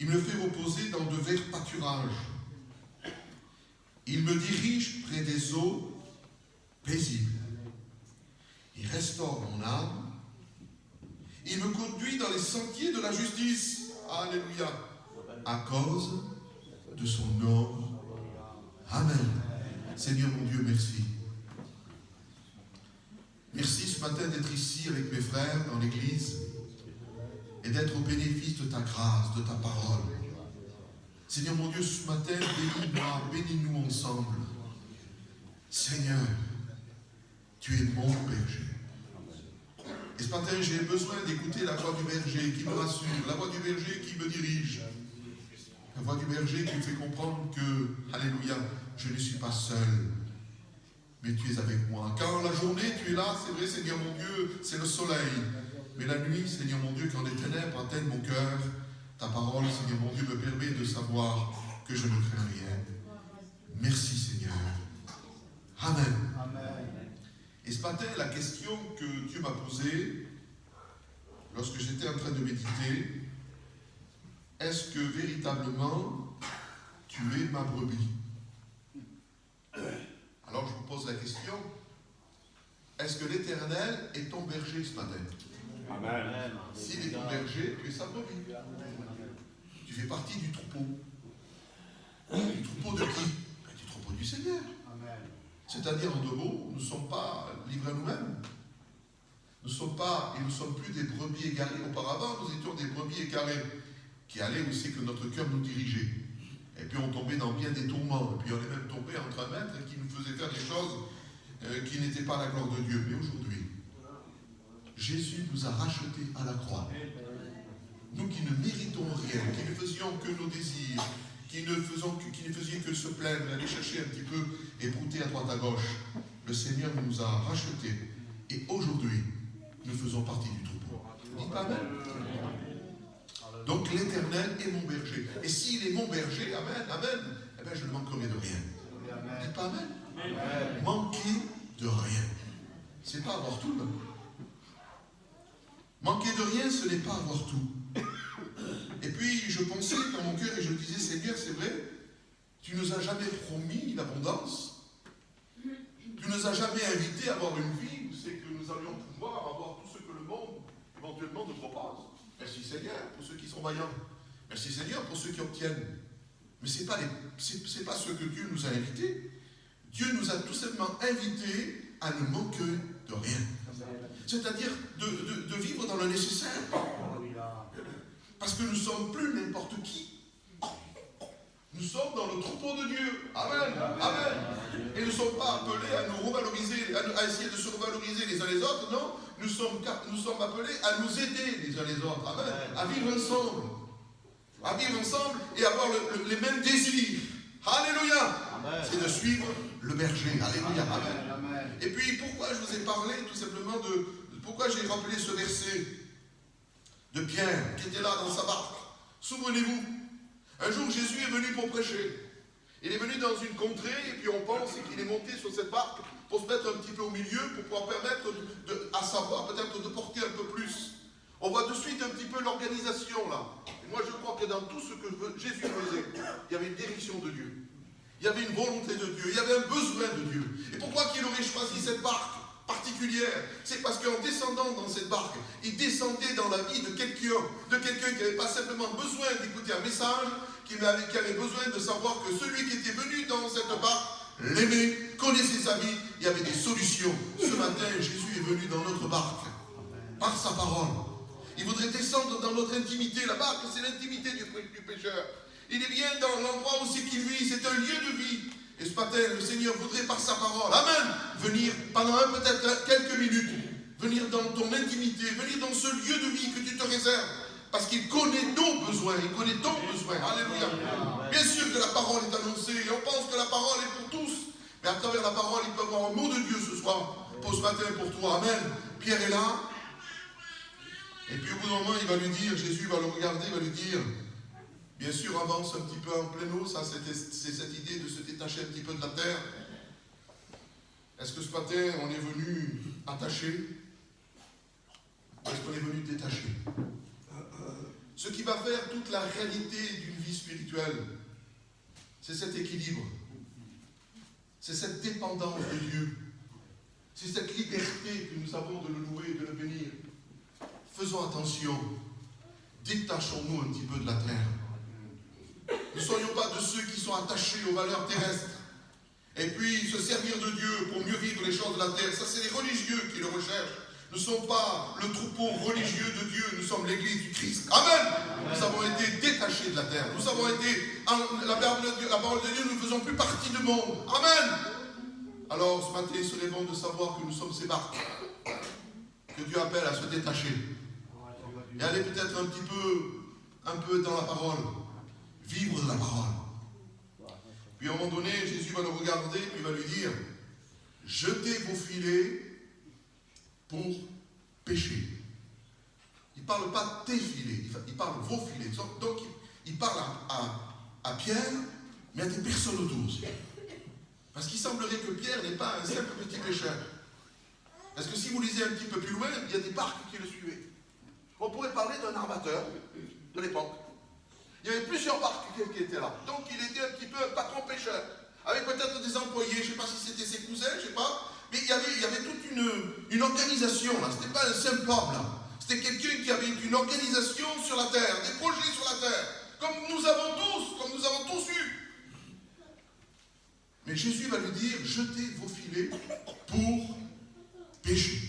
Il me fait reposer dans de verts pâturages. Il me dirige près des eaux paisibles. Il restaure mon âme. Il me conduit dans les sentiers de la justice. Alléluia. À cause de son nom. Amen. Seigneur mon Dieu, merci. Merci ce matin d'être ici avec mes frères dans l'église et d'être au bénéfice de ta grâce, de ta parole. Seigneur mon Dieu, ce matin, bénis-moi, bénis-nous ensemble. Seigneur, tu es mon berger. Et ce matin, j'ai besoin d'écouter la voix du berger qui me rassure, la voix du berger qui me dirige. La voix du berger qui me fait comprendre que, alléluia, je ne suis pas seul, mais tu es avec moi. Quand la journée, tu es là, c'est vrai, Seigneur mon Dieu, c'est le soleil. Mais la nuit, Seigneur mon Dieu, quand les ténèbres atteignent mon cœur, Ta parole, Seigneur mon Dieu, me permet de savoir que je ne crains rien. Merci, Seigneur. Amen. Et ce matin, la question que Dieu m'a posée, lorsque j'étais en train de méditer, est-ce que véritablement tu es ma brebis? Alors je vous pose la question, est-ce que l'Éternel est ton berger ce matin? Amen. S'il est ton berger, tu es sa brebis. Tu fais partie du troupeau. Du troupeau de qui? Du troupeau du Seigneur. C'est-à-dire, en deux mots, nous ne sommes pas livrés à nous-mêmes. Nous ne sommes pas, et nous ne sommes plus des brebis égarées. Auparavant, nous étions des brebis égarées, qui allaient où c'est que notre cœur nous dirigeait. Et puis on tombait dans bien des tourments. Et puis on est même tombé entre un maître qui nous faisait faire des choses qui n'étaient pas à la gloire de Dieu. Mais aujourd'hui, Jésus nous a rachetés à la croix. Nous qui ne méritons rien, qui ne faisions que nos désirs, qui ne faisions que se plaindre, aller chercher un petit peu et brouter à droite à gauche. Le Seigneur nous a rachetés. Et aujourd'hui, nous faisons partie du troupeau. Dites pas amen. Donc l'Éternel est mon berger. Et s'il est mon berger, amen, amen, eh bien je ne manquerai de rien. Dites pas amen. Manquer de rien. C'est pas avoir tout, là. Manquer de rien, ce n'est pas avoir tout. Et puis je pensais dans mon cœur et je disais, Seigneur, c'est vrai, tu nous as jamais promis l'abondance. Tu nous as jamais invités à avoir une vie où c'est que nous allions pouvoir avoir tout ce que le monde éventuellement nous propose. Merci Seigneur pour ceux qui sont vaillants. Merci Seigneur pour ceux qui obtiennent. Mais ce n'est pas ce que Dieu nous a invités. Dieu nous a tout simplement invités à ne manquer de rien. C'est-à-dire de vivre dans le nécessaire. Parce que nous ne sommes plus n'importe qui. Nous sommes dans le troupeau de Dieu. Amen. Amen. Et nous ne sommes pas appelés à nous revaloriser, à essayer de se revaloriser les uns les autres. Non, nous sommes appelés à nous aider les uns les autres. Amen. À vivre ensemble. À vivre ensemble et avoir les mêmes désirs. Alléluia. C'est de suivre le berger. Alléluia. Amen. Et puis pourquoi je vous ai parlé tout simplement pourquoi j'ai rappelé ce verset de Pierre qui était là dans sa barque. Souvenez-vous, un jour Jésus est venu pour prêcher. Il est venu dans une contrée et puis on pense qu'il est monté sur cette barque pour se mettre un petit peu au milieu pour pouvoir permettre à savoir peut-être de porter un peu plus. On voit de suite un petit peu l'organisation là. Et moi je crois que dans tout ce que Jésus faisait, il y avait une direction de Dieu. Il y avait une volonté de Dieu, il y avait un besoin de Dieu. Et pourquoi qu'il aurait choisi cette barque particulière? C'est parce qu'en descendant dans cette barque, il descendait dans la vie de quelqu'un qui n'avait pas simplement besoin d'écouter un message, qui avait besoin de savoir que celui qui était venu dans cette barque l'aimait, connaissait sa vie, il y avait des solutions. Ce matin, Jésus est venu dans notre barque, par sa parole. Il voudrait descendre dans notre intimité. La barque, c'est l'intimité du pécheur. Il vient dans l'endroit où c'est qu'il vit, c'est un lieu de vie. Et ce matin, le Seigneur voudrait par sa parole, amen, venir pendant peut-être quelques minutes, venir dans ton intimité, venir dans ce lieu de vie que tu te réserves. Parce qu'il connaît nos besoins, il connaît ton besoin. Alléluia. Bien sûr que la parole est annoncée, et on pense que la parole est pour tous. Mais à travers la parole, il peut y avoir un mot de Dieu ce soir, pour ce matin, pour toi. Amen. Pierre est là. Et puis au bout d'un moment, il va lui dire, Jésus va le regarder, il va lui dire, bien sûr, avance un petit peu en pleine eau, ça c'est cette idée de se détacher un petit peu de la terre. Est-ce que ce matin, on est venu attacher? Ou est-ce qu'on est venu détacher? Ce qui va faire toute la réalité d'une vie spirituelle, c'est cet équilibre. C'est cette dépendance de Dieu. C'est cette liberté que nous avons de le louer, de le bénir. Faisons attention. Détachons-nous un petit peu de la terre. Ne soyons pas de ceux qui sont attachés aux valeurs terrestres. Et puis se servir de Dieu pour mieux vivre les choses de la terre. Ça, c'est les religieux qui le recherchent. Nous ne sommes pas le troupeau religieux de Dieu, nous sommes l'église du Christ. Amen. Nous avons été détachés de la terre. Nous avons été, la parole de Dieu, nous ne faisons plus partie du monde. Amen. Alors ce matin, il serait bon de savoir que nous sommes ces barques que Dieu appelle à se détacher. Et aller peut-être un peu dans la parole. Vivre de la parole. Puis à un moment donné, Jésus va le regarder, puis il va lui dire, jetez vos filets pour pêcher. Il ne parle pas tes filets, il parle vos filets. Donc il parle à Pierre, mais à des personnes autour aussi. Parce qu'il semblerait que Pierre n'est pas un simple petit pêcheur. Parce que si vous lisez un petit peu plus loin, il y a des barques qui le suivaient. On pourrait parler d'un armateur de l'époque. Il y avait plusieurs barques qui étaient là. Donc il était un petit peu un patron pêcheur, avec peut-être des employés, je ne sais pas si c'était ses cousins, je ne sais pas. Mais il y avait toute une organisation là. Ce n'était pas un simple homme là. C'était quelqu'un qui avait une organisation sur la terre, des projets sur la terre, comme nous avons tous eu. Mais Jésus va lui dire, jetez vos filets pour pêcher.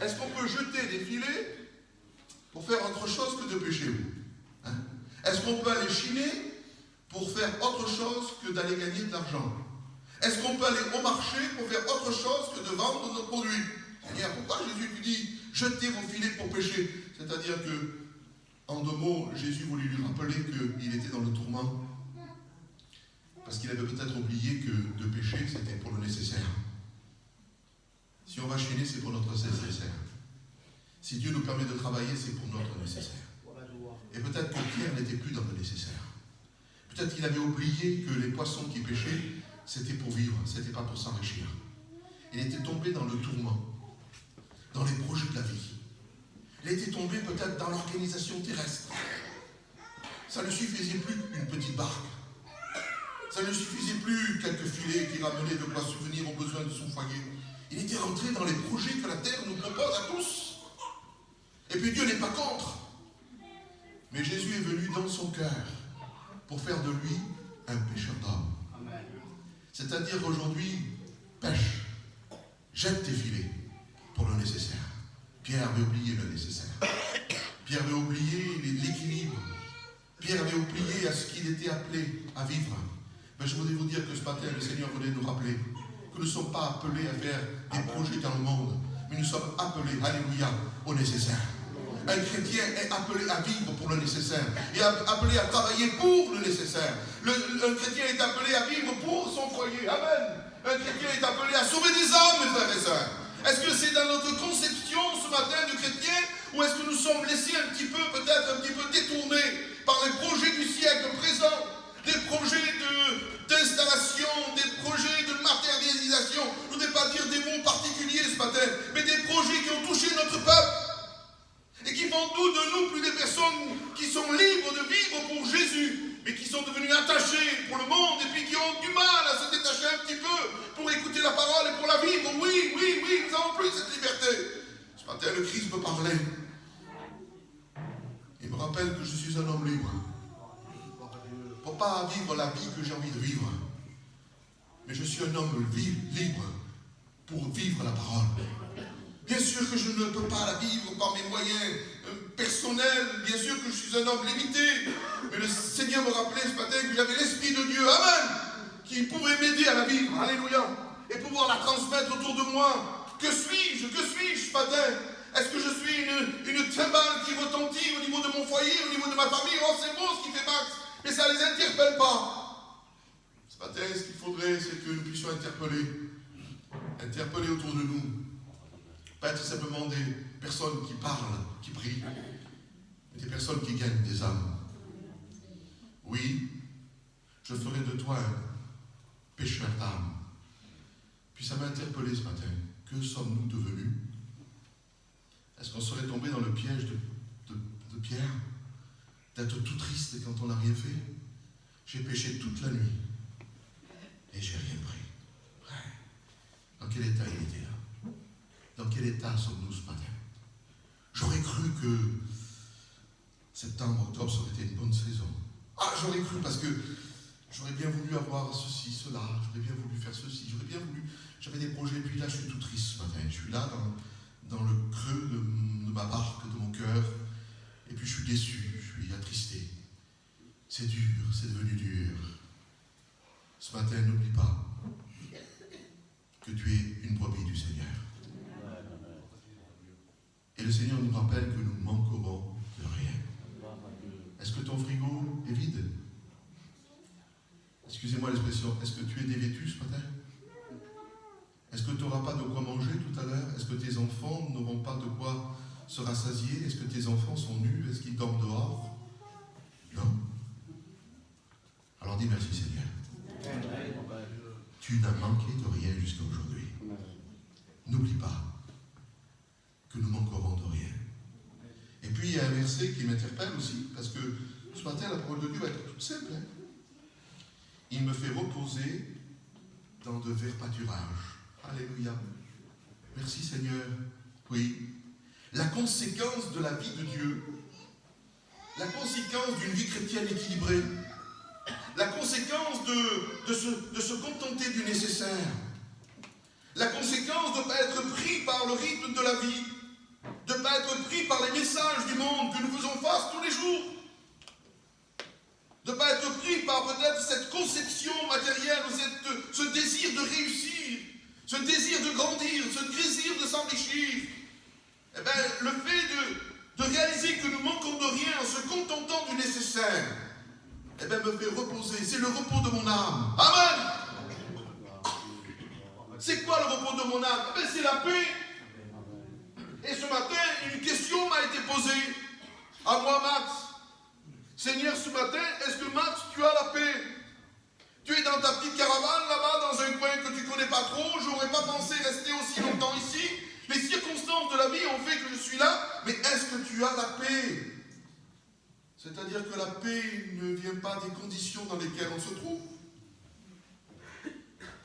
Est-ce qu'on peut jeter des filets pour faire autre chose que de pêcher, vous? Est-ce qu'on peut aller chiner pour faire autre chose que d'aller gagner de l'argent? Est-ce qu'on peut aller au marché pour faire autre chose que de vendre nos produits? Seigneur, pourquoi Jésus lui dit, jetez vos filets pour pêcher? C'est-à-dire que, en 2 mots, Jésus voulait lui rappeler qu'il était dans le tourment. Parce qu'il avait peut-être oublié que de pécher, c'était pour le nécessaire. Si on va chiner, c'est pour notre nécessaire. Si Dieu nous permet de travailler, c'est pour notre nécessaire. Et peut-être que Pierre n'était plus dans le nécessaire. Peut-être qu'il avait oublié que les poissons qui pêchaient, c'était pour vivre, c'était pas pour s'enrichir. Il était tombé dans le tourment, dans les projets de la vie. Il était tombé peut-être dans l'organisation terrestre. Ça ne suffisait plus une petite barque. Ça ne suffisait plus quelques filets qui ramenaient de quoi subvenir aux besoins de son foyer. Il était rentré dans les projets que la terre nous propose à tous. Et puis Dieu n'est pas contre. Mais Jésus est venu dans son cœur pour faire de lui un pêcheur d'hommes. C'est-à-dire qu'aujourd'hui, pêche, jette tes filets pour le nécessaire. Pierre avait oublié le nécessaire. Pierre avait oublié l'équilibre. Pierre avait oublié à ce qu'il était appelé à vivre. Mais je voudrais vous dire que ce matin, le Seigneur voulait nous rappeler que nous ne sommes pas appelés à faire des projets dans le monde, mais nous sommes appelés, alléluia, au nécessaire. Un chrétien est appelé à vivre pour le nécessaire. Il est appelé à travailler pour le nécessaire. Un chrétien est appelé à vivre pour son foyer. Amen. Un chrétien est appelé à sauver des âmes, mes frères et sœurs. Est-ce que c'est dans notre conception ce matin du chrétien, ou est-ce que nous sommes laissés un petit peu, peut-être un petit peu détournés par les projets du siècle présent, des projets d'installation, des projets de matérialisation? Je ne voudrais pas dire des mots particuliers ce matin, mais des projets qui ont touché notre peuple. Et qui font de nous plus des personnes qui sont libres de vivre pour Jésus, mais qui sont devenues attachées pour le monde et puis qui ont du mal à se détacher un petit peu pour écouter la parole et pour la vivre. Oui, nous n'avons plus cette liberté. Ce matin, le Christ me parlait. Il me rappelle que je suis un homme libre. Pour pas vivre la vie que j'ai envie de vivre, mais je suis un homme libre pour vivre la parole. Bien sûr que je ne peux pas la vivre par mes moyens personnels. Bien sûr que je suis un homme limité. Mais le Seigneur me rappelait ce matin que j'avais l'Esprit de Dieu, amen, qui pouvait m'aider à la vivre, alléluia, et pouvoir la transmettre autour de moi. Que suis-je ce matin? Est-ce que je suis une timbale qui retentit au niveau de mon foyer, au niveau de ma famille? Oh, c'est beau ce qui fait Max, mais ça ne les interpelle pas. Ce matin, ce qu'il faudrait, c'est que nous puissions interpeller autour de nous. Pas être simplement des personnes qui parlent, qui prient, mais des personnes qui gagnent des âmes. Oui, je ferai de toi un pécheur d'âme. Puis ça m'a interpellé ce matin. Que sommes-nous devenus? Est-ce qu'on serait tombé dans le piège de Pierre? D'être tout triste quand on n'a rien fait? J'ai péché toute la nuit et j'ai rien pris. Ouais. Dans quel état il était là? Dans quel état sommes-nous ce matin? J'aurais cru que septembre, octobre, ça aurait été une bonne saison. Ah, j'aurais cru parce que j'aurais bien voulu avoir ceci, cela, j'aurais bien voulu faire ceci, j'aurais bien voulu... J'avais des projets, puis là, je suis tout triste ce matin. Je suis là dans le creux de ma barque, de mon cœur, et puis je suis déçu, je suis attristé. C'est dur, c'est devenu dur. Ce matin, n'oublie pas que tu es une brebis du Seigneur. Et le Seigneur nous rappelle que nous manquerons de rien. Est-ce que ton frigo est vide? Excusez-moi l'expression, est-ce que tu es dévêtu ce matin? Est-ce que tu n'auras pas de quoi manger tout à l'heure? Est-ce que tes enfants n'auront pas de quoi se rassasier? Est-ce que tes enfants sont nus? Est-ce qu'ils dorment dehors? Non. Alors dis merci Seigneur. Tu n'as manqué de rien jusqu'à aujourd'hui. N'oublie pas que nous manquerons de rien. Et puis il y a un verset qui m'interpelle aussi, parce que ce matin la parole de Dieu va être toute simple. Hein. Il me fait reposer dans de verts pâturages. Alléluia. Merci Seigneur. Oui. La conséquence de la vie de Dieu, la conséquence d'une vie chrétienne équilibrée, la conséquence de se contenter du nécessaire, la conséquence de ne pas être pris par le rythme de la vie, de ne pas être pris par les messages du monde que nous faisons face tous les jours, de ne pas être pris par peut-être cette conception matérielle, ce désir de réussir, ce désir de grandir, ce désir de s'enrichir. Eh bien, le fait de réaliser que nous manquons de rien en se contentant du nécessaire, eh bien, me fait reposer. C'est le repos de mon âme. Amen. C'est quoi le repos de mon âme? Eh bien, c'est la paix. Et ce matin, une question m'a été posée à moi, Max. Seigneur, ce matin, est-ce que Max, tu as la paix? Tu es dans ta petite caravane là-bas, dans un coin que tu ne connais pas trop. Je n'aurais pas pensé rester aussi longtemps ici. Les circonstances de la vie ont fait que je suis là. Mais est-ce que tu as la paix? C'est-à-dire que la paix ne vient pas des conditions dans lesquelles on se trouve.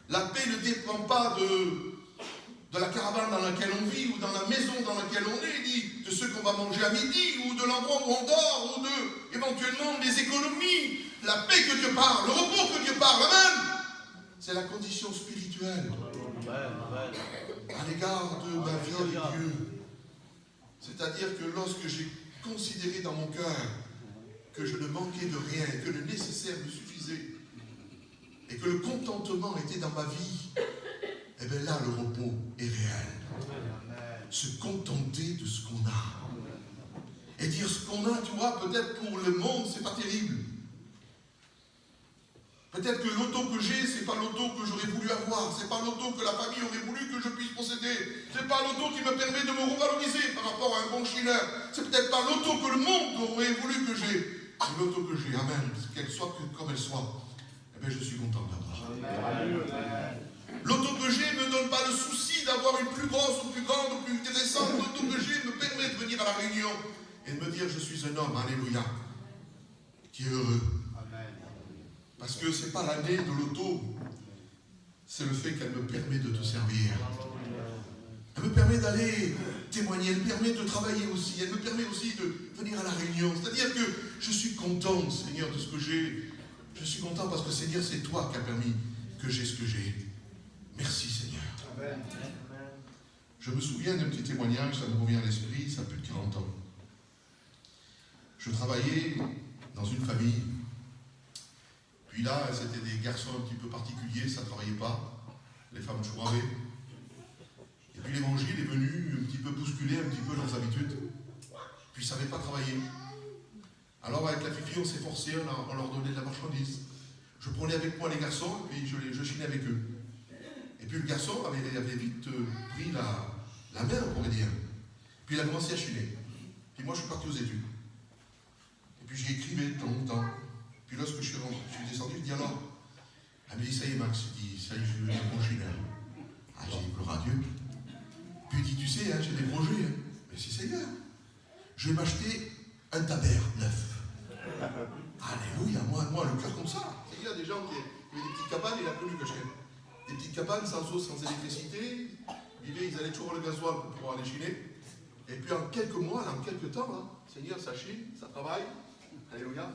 La paix ne dépend pas de la caravane dans laquelle on vit, ou dans la maison dans laquelle on est, ni de ce qu'on va manger à midi, ou de l'endroit où on dort, ou de, éventuellement, des économies. La paix que Dieu parle, le repos que Dieu parle, amen, c'est la condition spirituelle à l'égard de ma vie avec Dieu. C'est-à-dire que lorsque j'ai considéré dans mon cœur que je ne manquais de rien, que le nécessaire me suffisait, et que le contentement était dans ma vie, eh bien là, le repos est réel. Se contenter de ce qu'on a. Et dire ce qu'on a, tu vois, peut-être pour le monde, c'est pas terrible. Peut-être que l'auto que j'ai, c'est pas l'auto que j'aurais voulu avoir, c'est pas l'auto que la famille aurait voulu que je puisse posséder, c'est pas l'auto qui me permet de me revaloriser par rapport à un bon chiner, c'est peut-être pas l'auto que le monde aurait voulu que j'ai. C'est l'auto que j'ai, amen, qu'elle soit comme elle soit, eh bien je suis content d'avoir. L'auto que j'ai ne me donne pas le souci d'avoir une plus grosse ou plus grande ou plus intéressante. L'auto que j'ai me permet de venir à la réunion et de me dire je suis un homme, alléluia, qui est heureux. Parce que ce n'est pas l'année de l'auto, c'est le fait qu'elle me permet de te servir. Elle me permet d'aller témoigner, elle me permet de travailler aussi, elle me permet aussi de venir à la réunion. C'est-à-dire que je suis content, Seigneur, de ce que j'ai. Je suis content parce que, Seigneur, c'est toi qui as permis que j'ai ce que j'ai. Merci, Seigneur. Amen. Je me souviens d'un petit témoignage, ça me revient à l'esprit, ça a plus de 40 ans. Je travaillais dans une famille. Puis là, c'était des garçons un petit peu particuliers, ça ne travaillait pas. Les femmes chouraient. Et puis l'évangile est venu un petit peu bousculer un petit peu leurs habitudes. Puis ils ne savaient pas travailler. Alors avec la fifi, on s'est forcé, on leur donnait de la marchandise. Je prenais avec moi les garçons et puis je chinais avec eux. Et puis le garçon avait vite pris la main, on pourrait dire. Puis il a commencé à chiner. Puis moi je suis parti aux études. Et puis j'ai écrivé de temps en temps. Puis lorsque je suis descendu, je dis alors, elle me dit ça y est Max, je dis ça y est, je vais devenir bon chineur. Ah j'ai dit gloire à Dieu. Puis il dit tu sais, hein, j'ai des projets. Hein. Mais si Seigneur, je vais m'acheter un taber neuf. Alléluia, moi le cœur comme ça. Il y a des gens qui avaient des petites cabanes, il a connu que je t'aime. Des petites cabanes sans eau, sans électricité. Ils allaient toujours le gasoil pour pouvoir les chiner. Et puis en quelques mois, en quelques temps, hein, Seigneur, ça chine, ça travaille. Alléluia.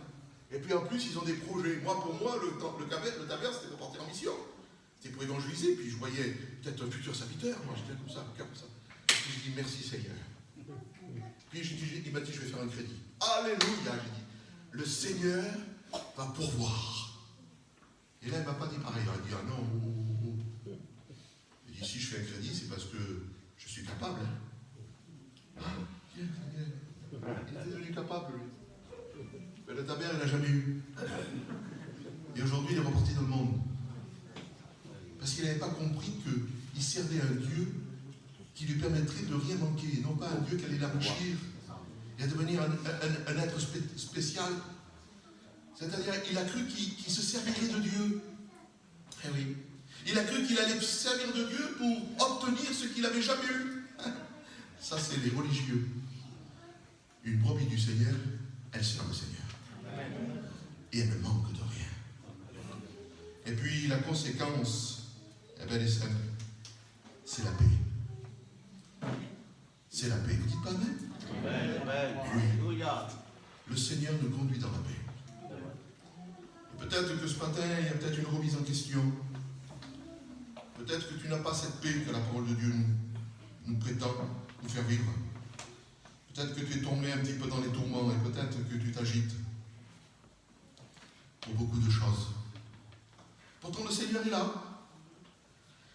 Et puis en plus, ils ont des projets. Moi, pour moi, le taber, c'était pour partir en mission. C'était pour évangéliser. Puis je voyais peut-être un futur serviteur. Moi, j'étais comme ça, le cœur comme ça. Et puis je dis merci Seigneur. Puis il m'a dit, je vais faire un crédit. Alléluia, j'ai dit. Le Seigneur va pourvoir. Et là, il ne m'a pas dit pareil. Il a dit, ah non. Il dit, si je fais un crédit, c'est parce que je suis capable. Hein. Il est devenu capable, lui. Mais le taber, il n'a jamais eu. Et aujourd'hui, il est reparti dans le monde. Parce qu'il n'avait pas compris qu'il servait un Dieu qui lui permettrait de rien manquer, non pas un Dieu qui allait l'enrichir et à devenir un être spécial. C'est-à-dire, il a cru qu'il se servirait de Dieu. Eh oui. Il a cru qu'il allait servir de Dieu pour obtenir ce qu'il n'avait jamais eu. Ça, c'est les religieux. Une brebis du Seigneur, elle sert le Seigneur. Et elle ne manque de rien. Et puis, la conséquence, eh bien, elle est simple. C'est la paix. C'est la paix. Vous dites pas amen? Oui. Le Seigneur nous conduit dans la paix. Et peut-être que ce matin, il y a peut-être une remise en question. Peut-être que tu n'as pas cette paix que la parole de Dieu nous prétend nous faire vivre. Peut-être que tu es tombé un petit peu dans les tourments et peut-être que tu t'agites pour beaucoup de choses. Pourtant, le Seigneur est là.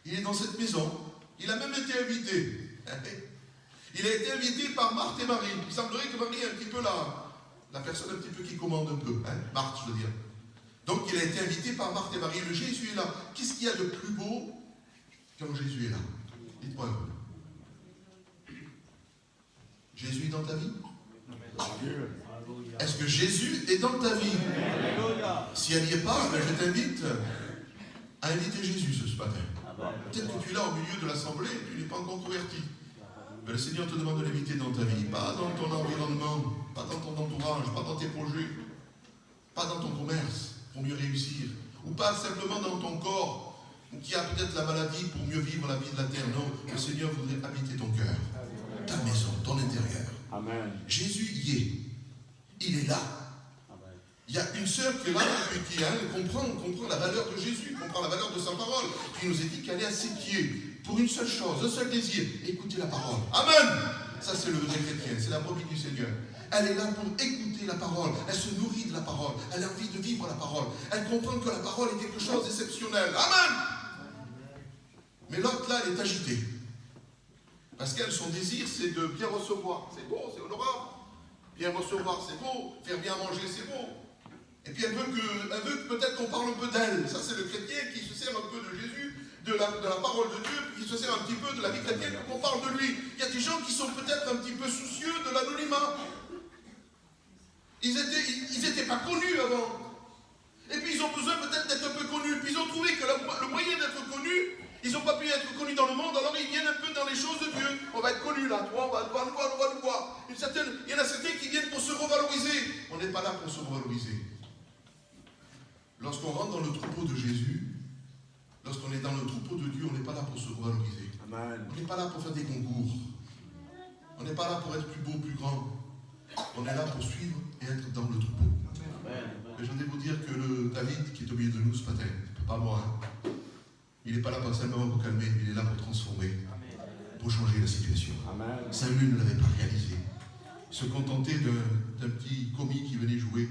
Il est dans cette maison. Il a même été invité. Il a été invité par Marthe et Marie. Il semblerait que Marie est un petit peu la personne un petit peu qui commande un peu. Marthe, je veux dire. Donc, il a été invité par Marthe et Marie. Le Jésus est là. Qu'est-ce qu'il y a de plus beau quand Jésus est là? Dites-moi un peu. Jésus est dans ta vie? Est-ce que Jésus est dans ta vie? Si elle n'y est pas, ben je t'invite à inviter Jésus ce matin. Peut-être que tu es là au milieu de l'assemblée et tu n'es pas encore converti. Mais le Seigneur te demande de l'inviter dans ta vie, pas dans ton environnement, pas dans ton entourage, pas dans tes projets, pas dans ton commerce pour mieux réussir, ou pas simplement dans ton corps qui a peut-être la maladie pour mieux vivre la vie de la terre. Non, le Seigneur voudrait habiter ton cœur, ta maison, ton intérieur. Amen. Jésus y est. Il est là. Il y a une sœur qui est là, qui comprend la valeur de Jésus, comprend la valeur de sa parole, qui nous a dit qu'elle est à ses pieds pour une seule chose, un seul désir, écouter la parole. Amen. Ça, c'est le vrai chrétien, c'est la brebis du Seigneur. Elle est là pour écouter la parole, elle se nourrit de la parole, elle a envie de vivre la parole, elle comprend que la parole est quelque chose d'exceptionnel. Amen. Mais l'autre là, elle est agitée. Parce qu'elle, son désir, c'est de bien recevoir. C'est beau, c'est honorable. Bien recevoir, c'est beau. Faire bien manger, c'est beau. Et puis elle veut que peut-être qu'on parle un peu d'elle. Ça, c'est le chrétien qui se sert un peu de Jésus, de la parole de Dieu, puis qui se sert un petit peu de la vie chrétienne pour qu'on parle de lui. Il y a des gens qui sont peut-être un petit peu soucieux de l'anonymat. Ils n'étaient pas connus avant. Et puis ils ont besoin peut-être d'être un peu connus. Puis ils ont trouvé que le moyen d'être connus, ils n'ont pas pu être connus dans le monde, alors ils viennent un peu dans les choses de Dieu. On va être connus là, toi, on va nous voir. Il y en a certains qui viennent pour se revaloriser. On n'est pas là pour se revaloriser. Lorsqu'on rentre dans le troupeau de Jésus, lorsqu'on est dans le troupeau de Dieu, on n'est pas là pour se revaloriser. Amen. On n'est pas là pour faire des concours. On n'est pas là pour être plus beau, plus grand. On est là pour suivre et être dans le troupeau. Et je voudrais vous dire que le David qui est au milieu de nous ce matin, pas moi, il n'est pas là pas simplement pour calmer, il est là pour transformer, pour changer la situation. Samuel ne l'avait pas réalisé. Se contenter d'un petit commis qui venait jouer,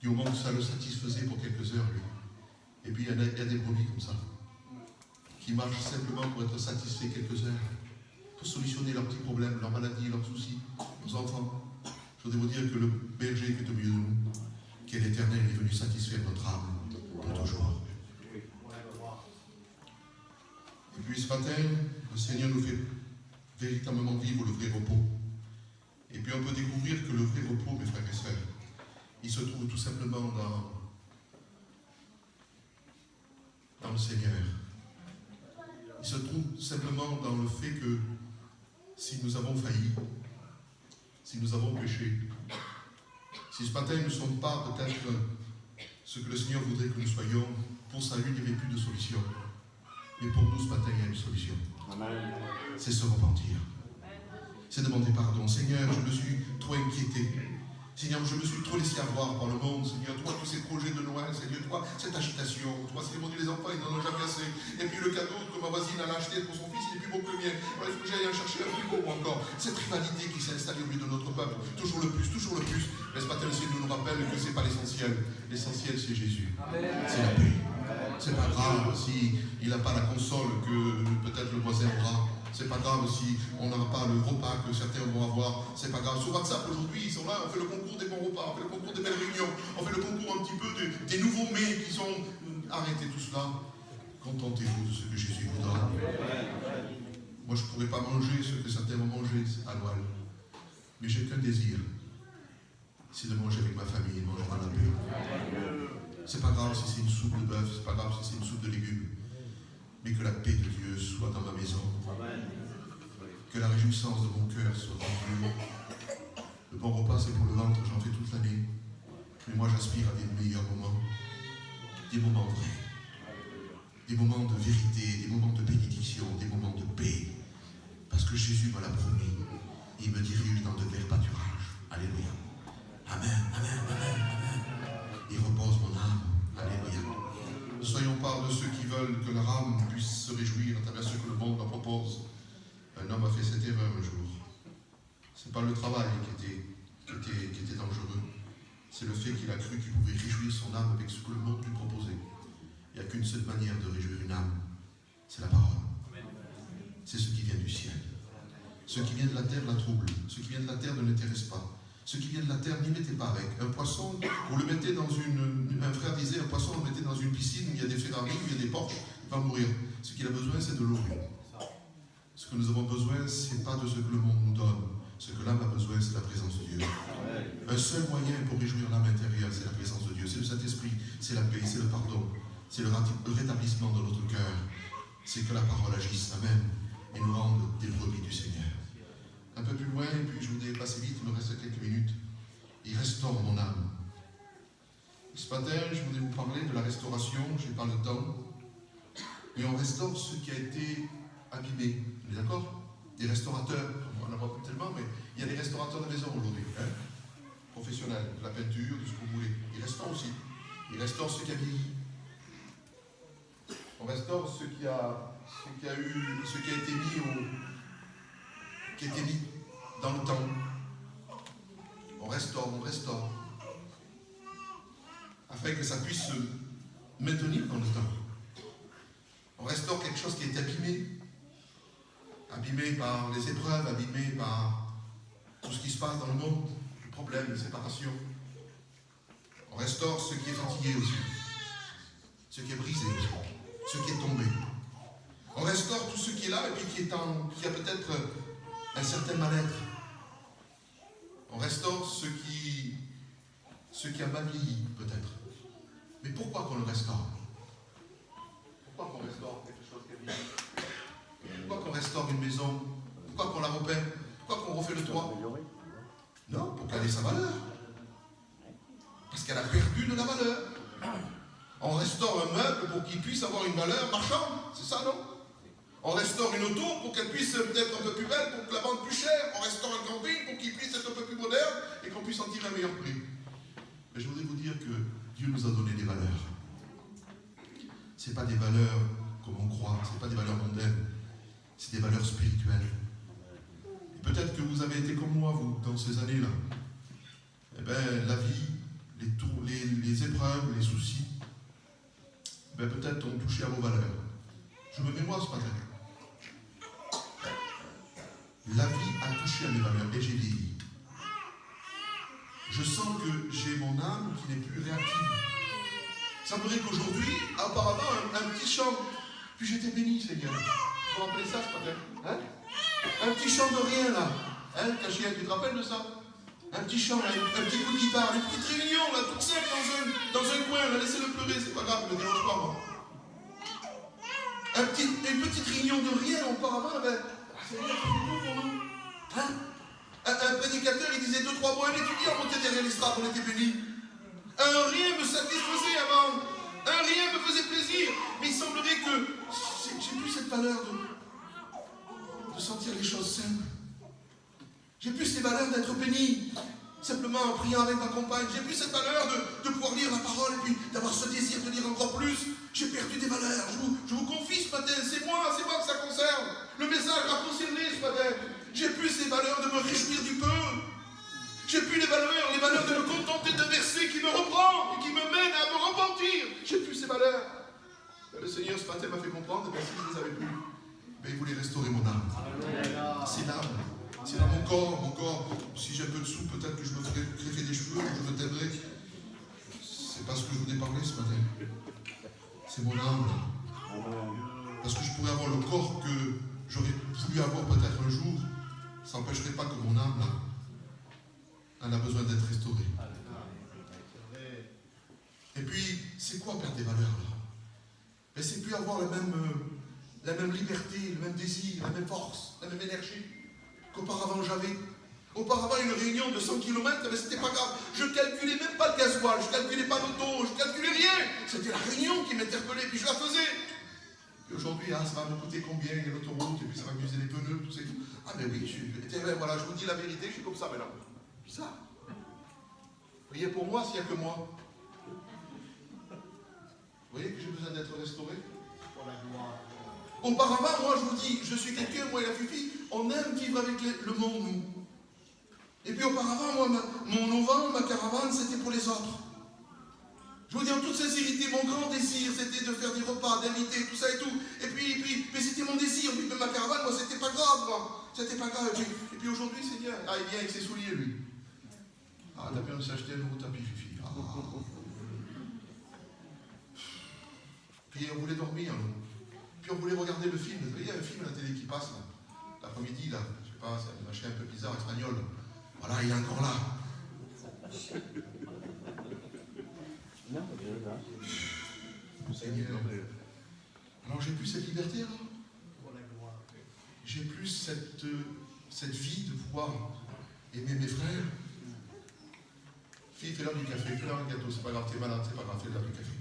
du moment que ça le satisfaisait pour quelques heures, lui. Et puis il y a des brebis comme ça, qui marchent simplement pour être satisfaits quelques heures, pour solutionner leurs petits problèmes, leurs maladies, leurs soucis, leurs enfants. Je voudrais vous dire que le berger qui est au milieu de nous, qui est l'Éternel, est venu satisfaire notre âme pour toujours. Et puis ce matin, le Seigneur nous fait véritablement vivre le vrai repos. Et puis on peut découvrir que le vrai repos, mes frères et sœurs, il se trouve tout simplement dans le Seigneur. Il se trouve simplement dans le fait que si nous avons failli, si nous avons péché, si ce matin nous ne sommes pas peut-être ce que le Seigneur voudrait que nous soyons, pour ça, lui, il n'y avait plus de solution. Mais pour nous, ce matin, il y a une solution. C'est se repentir. C'est demander pardon. Seigneur, je me suis trop inquiété. Seigneur, je me suis trop laissé avoir par le monde. Seigneur, toi, tous ces projets de Noël, Seigneur, toi, cette agitation. Toi, Seigneur, mon Dieu, les enfants, ils n'en ont jamais assez. Et puis le cadeau que ma voisine a acheté pour son fils, il est plus beau que le mien. Alors, il faut que j'aille en chercher un plus beau encore. Cette rivalité qui s'est installée au milieu de notre peuple. Toujours le plus, toujours le plus. Mais ce matin, le Seigneur nous rappelle que ce n'est pas l'essentiel. L'essentiel, c'est Jésus. C'est la paix. C'est pas grave s'il n'a pas la console que peut-être le voisin aura. C'est pas grave si on n'a pas le repas que certains vont avoir. C'est pas grave. Sur WhatsApp aujourd'hui, ils sont là, on fait le concours des bons repas, on fait le concours des belles réunions, on fait le concours un petit peu des nouveaux mets qui sont. Arrêtez tout cela. Contentez-vous de ce que Jésus vous donne. Moi, je ne pourrais pas manger ce que certains vont manger à Noël. Mais j'ai qu'un désir, c'est de manger avec ma famille, de manger dans la paix. C'est pas grave si c'est une soupe de bœuf, c'est pas grave si c'est une soupe de légumes. Mais que la paix de Dieu soit dans ma maison. Que la réjouissance de mon cœur soit dans Dieu. Le bon repas, c'est pour le ventre, j'en fais toute l'année. Mais moi, j'aspire à des meilleurs moments. Des moments vrais. Des moments de vérité, des moments de bénédiction, des moments de paix. Parce que Jésus me l'a promis. Il me dirige dans de verts pâturages. Alléluia. Amen, amen, amen, amen. Il repose mon âme. Alléluia. Ne soyons pas de ceux qui veulent que leur âme puisse se réjouir à travers ce que le monde leur propose. Un homme a fait cette erreur un jour. Ce n'est pas le travail qui était dangereux. C'est le fait qu'il a cru qu'il pouvait réjouir son âme avec ce que le monde lui proposait. Il n'y a qu'une seule manière de réjouir une âme, c'est la parole. C'est ce qui vient du ciel. Ce qui vient de la terre la trouble. Ce qui vient de la terre ne l'intéresse pas. Ce qui vient de la terre, n'y mettez pas avec. Un poisson, vous le mettez dans un frère disait, un poisson, vous le mettez dans une piscine où il y a des Ferrari, où il y a des Porsche, il va mourir. Ce qu'il a besoin, c'est de l'eau. Ce que nous avons besoin, ce n'est pas de ce que le monde nous donne. Ce que l'âme a besoin, c'est la présence de Dieu. Un seul moyen pour réjouir l'âme intérieure, c'est la présence de Dieu. C'est le Saint-Esprit, c'est la paix, c'est le pardon. C'est le rétablissement de notre cœur. C'est que la parole agisse, amen, et nous rende des brebis du Seigneur. Un peu plus loin, et puis je voudrais passer vite, il me reste quelques minutes. Il restaure mon âme. Ce matin, je voudrais vous parler de la restauration, je n'ai pas le temps, mais on restaure ce qui a été abîmé. Vous êtes d'accord? Des restaurateurs, on n'en a pas tellement, mais il y a des restaurateurs de maison aujourd'hui, hein, professionnels, de la peinture, de ce que vous voulez. Ils restaurent aussi. Ils restaurent ce qui a vieilli. On restaure ce qui a été mis dans le temps. On restaure, afin que ça puisse se maintenir dans le temps. On restaure quelque chose qui est abîmé par les épreuves, abîmé par tout ce qui se passe dans le monde, les problèmes, les séparations. On restaure ce qui est fatigué aussi, ce qui est brisé aussi, ce qui est tombé. On restaure tout ce qui est là et puis qui a peut-être un certain mal-être. On restaure ce qui a mal vieilli, peut-être. Mais pourquoi qu'on le restaure? Pourquoi qu'on restaure quelque chose qui a vieilli? Pourquoi qu'on restaure une maison? Pourquoi qu'on la repeint? Pourquoi qu'on refait le toit? Non, pour qu'elle ait sa valeur. Parce qu'elle a perdu de la valeur. On restaure un meuble pour qu'il puisse avoir une valeur marchande, c'est ça, non? On restaure une auto pour qu'elle puisse être un peu plus belle, pour que la vende plus cher. On restaure un camping pour qu'il puisse être un peu plus moderne et qu'on puisse en tirer un meilleur prix. Mais je voudrais vous dire que Dieu nous a donné des valeurs. Ce n'est pas des valeurs comme on croit, ce n'est pas des valeurs mondaines, c'est des valeurs spirituelles. Et peut-être que vous avez été comme moi, vous, dans ces années-là. Eh bien, la vie, les épreuves, les soucis, ben peut-être ont touché à vos valeurs. Je me mémoire ce matin. La vie a touché à mes valeurs et j'ai vieilli. Je sens que j'ai mon âme qui n'est plus réactive. Il semblerait qu'aujourd'hui, auparavant, un petit chant, puis j'étais béni, Seigneur. Vous vous rappelez ça ce matin, hein? Un petit chant de rien là. Hein, Cachette, tu te rappelles de ça? Un petit chant, un petit coup de guitare, une petite réunion là, toute simple dans un coin, là, laissez-le pleurer, c'est pas grave, ne me dérange pas moi. Une petite réunion de rien auparavant, ben, Seigneur, c'est tout pour nous. Hein? Un prédicateur, il disait 2-3 mots, un étudiant montait derrière l'estrade, on était bénis. Un rien me satisfaisait avant, un rien me faisait plaisir, mais il semblerait que j'ai plus cette valeur de sentir les choses simples. J'ai plus ces valeurs d'être béni, simplement en priant avec ma compagne. J'ai plus cette valeur de pouvoir lire la parole et puis d'avoir ce désir de lire encore plus. J'ai perdu des valeurs. Je vous confie ce matin, c'est moi que ça concerne. Le message va concerner ce matin. J'ai plus ces valeurs de me réjouir du peu. J'ai plus les valeurs de me contenter d'un verset qui me reprend et qui me mène à me repentir. J'ai plus ces valeurs. Le Seigneur ce matin m'a fait comprendre, ben, si je ne les avais plus, ben, il voulait restaurer mon âme. C'est l'âme. C'est dans mon corps. Si j'ai un peu de sous, peut-être que je me ferai greffer des cheveux, je me teindrai. C'est pas ce que je voulais parler ce matin. C'est mon âme. Parce que je pourrais avoir le corps que j'aurais voulu avoir peut-être un jour, ça n'empêcherait pas que mon âme, elle a besoin d'être restaurée. Et puis, c'est quoi perdre des valeurs là? Mais c'est plus avoir la même liberté, le même désir, la même force, la même énergie qu'auparavant j'avais. Auparavant, une réunion de 100 km, mais c'était pas grave. Je ne calculais même pas le gasoil, je ne calculais pas l'auto, je ne calculais rien. C'était la réunion qui m'interpellait, puis je la faisais. Et aujourd'hui, ça va me coûter combien? Il y a l'autoroute, et puis ça va m'user les pneus, tout ça et tout. Ah mais oui, voilà, je vous dis la vérité, je suis comme ça maintenant. Ça. Priez pour moi s'il n'y a que moi. Vous voyez que j'ai besoin d'être restauré? Auparavant, moi je vous dis, je suis quelqu'un, moi et la Fifi, on aime vivre avec le monde, nous. Et puis auparavant, moi, mon auvent, ma caravane, c'était pour les autres. Je vous dis en toute sincérité, mon grand désir, c'était de faire des repas, d'inviter, tout ça et tout. Et puis mais c'était mon désir, puis même ma caravane, moi, c'était pas grave, moi. C'était pas grave. Et puis aujourd'hui, Seigneur, il vient avec ses souliers, lui. T'as bien de s'acheter un nouveau tapis, Fifi. Puis on voulait dormir, nous. Puis on voulait regarder le film. Il y a un film à la télé qui passe, là. L'après-midi, là. Je sais pas, c'est un machin un peu bizarre, espagnol. Voilà, il est encore là. Seigneur. Alors j'ai plus cette liberté, là. J'ai plus cette vie de pouvoir aimer mes frères. Fille, fais-leur du café, fais-leur un gâteau, c'est pas grave, t'es malade, c'est pas grave, fais-leur du café.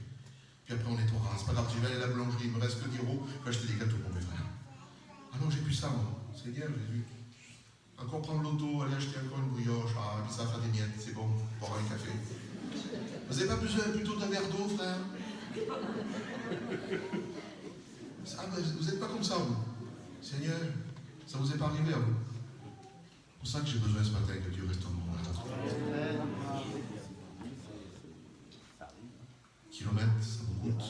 Puis après on nettoiera, c'est pas grave, tu vas aller à la boulangerie, il me reste que 10 euros, je vais acheter des gâteaux pour mes frères. Ah non, j'ai plus ça, moi. Seigneur, Jésus. Encore prendre l'auto, aller acheter encore une brioche, et puis ça va faire des miettes, c'est bon, boire un café. Vous n'avez pas besoin plutôt d'un verre d'eau, frère? Vous n'êtes pas comme ça, vous. Seigneur, ça vous est pas arrivé à vous. C'est pour ça que j'ai besoin ce matin que Dieu reste en moi. Kilomètres, ça me coûte.